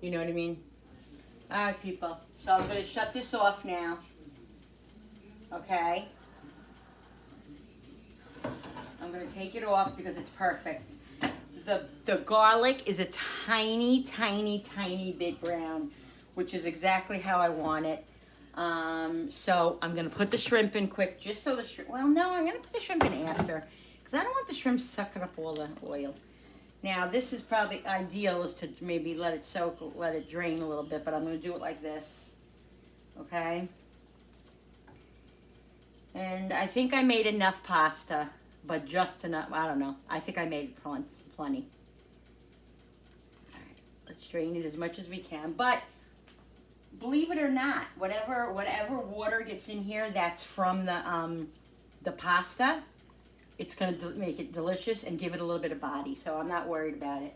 You know what I mean? Alright, people. So I'm going to shut this off now. Okay? I'm going to take it off because it's perfect. The garlic is a tiny, tiny, tiny bit brown, which is exactly how I want it. So I'm going to put the shrimp in quick, just so the shrimp, well, no, I'm going to put the shrimp in after, because I don't want the shrimp sucking up all the oil. Now, this is probably ideal, is to maybe let it soak, let it drain a little bit, but I'm going to do it like this, okay? And I think I made enough pasta, but just enough, I don't know. I think I made plenty. All right, let's drain it as much as we can, but believe it or not, whatever water gets in here that's from the pasta, it's going to make it delicious and give it a little bit of body. So I'm not worried about it.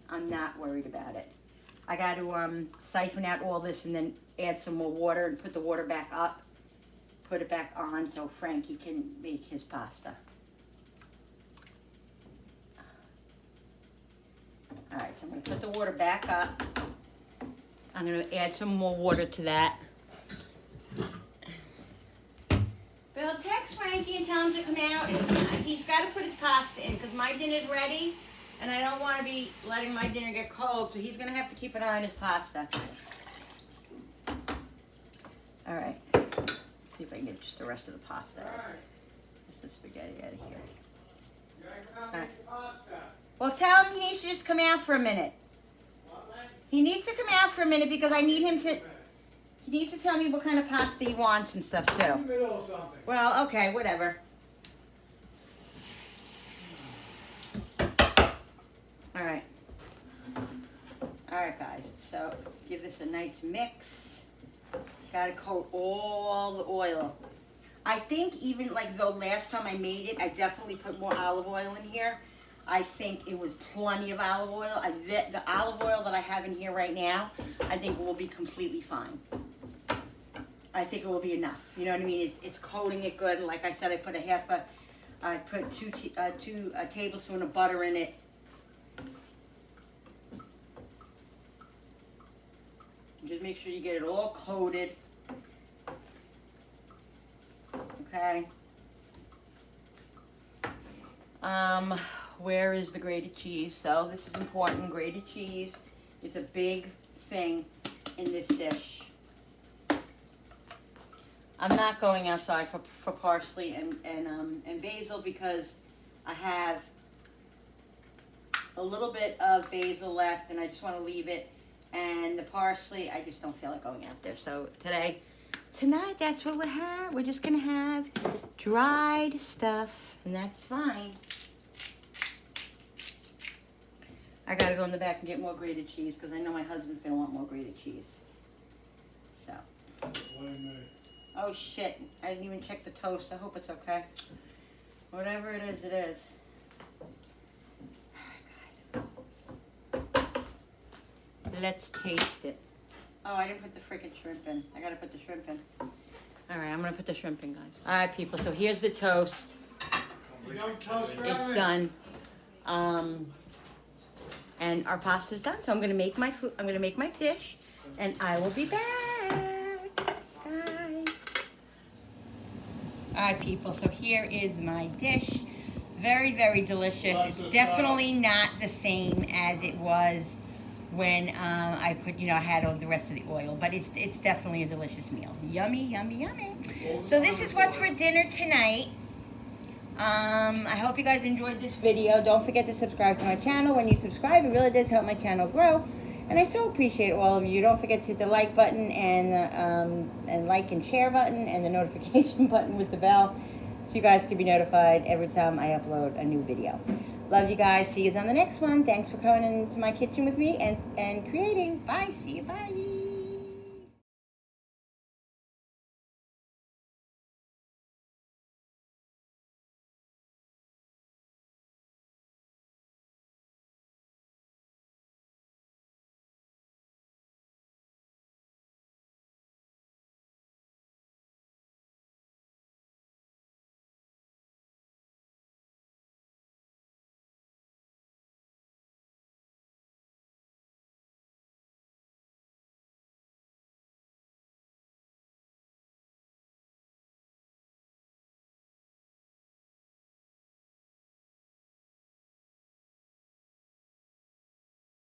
I'm not worried about it. I got to siphon out all this and then add some more water and put the water back up, put it back on so Frankie can make his pasta. All right, so I'm going to put the water back up. I'm going to add some more water to that. Bill, text Frankie and tell him to come out. He's got to put his pasta in because my dinner's ready, and I don't want to be letting my dinner get cold, so he's going to have to keep an eye on his pasta. All right. Let's see if I can get just the rest of the pasta. Just the spaghetti out of here. You gotta come out and make your pasta. Well, tell him he should just come out for a minute. What, man? He needs to come out for a minute because I need him to... He needs to tell me what kind of pasta he wants and stuff, In too. the middle of something. Well, okay, whatever. All right. All right, guys. So, give this a nice mix. Gotta coat all the oil. I think even, like, the last time I made it, I definitely put more olive oil in here. I think it was plenty of olive oil. The olive oil that I have in here right now, I think will be completely fine. I think it will be enough. You know what I mean? It's coating it good. And like I said, I put I put two tablespoons of butter in it. Just make sure you get it all coated. Okay. Where is the grated cheese? So this is important. Grated cheese is a big thing in this dish. I'm not going outside for parsley and basil because I have a little bit of basil left and I just want to leave it. And the parsley, I just don't feel like going out there. So tonight, that's what we'll have. We're just going to have dried stuff, and that's fine. I got to go in the back and get more grated cheese because I know my husband's going to want more grated cheese. So. Wait a minute. Oh, shit. I didn't even check the toast. I hope it's okay. Whatever it is, it is. All right, guys. Let's taste it. Oh, I didn't put the freaking shrimp in. I got to put the shrimp in. All right, I'm going to put the shrimp in, guys. All right, people. So here's the toast. You don't toast for It's everything. done. And our pasta's done. So I'm going to make my food. I'm going to make my dish. And I will be back, guys. All right, people. So here is my dish. Very, very delicious. It's definitely not the same as it was when I put, I had all the rest of the oil. But it's definitely a delicious meal. Yummy, yummy, yummy. So this is what's for dinner tonight. I hope you guys enjoyed this video. Don't forget to subscribe to my channel. When you subscribe, it really does help my channel grow. And I so appreciate all of you. Don't forget to hit the like button and like and share button and the notification button with the bell so you guys can be notified every time I upload a new video. Love you guys. See you on the next one. Thanks for coming into my kitchen with me and creating. Bye. See you. Bye.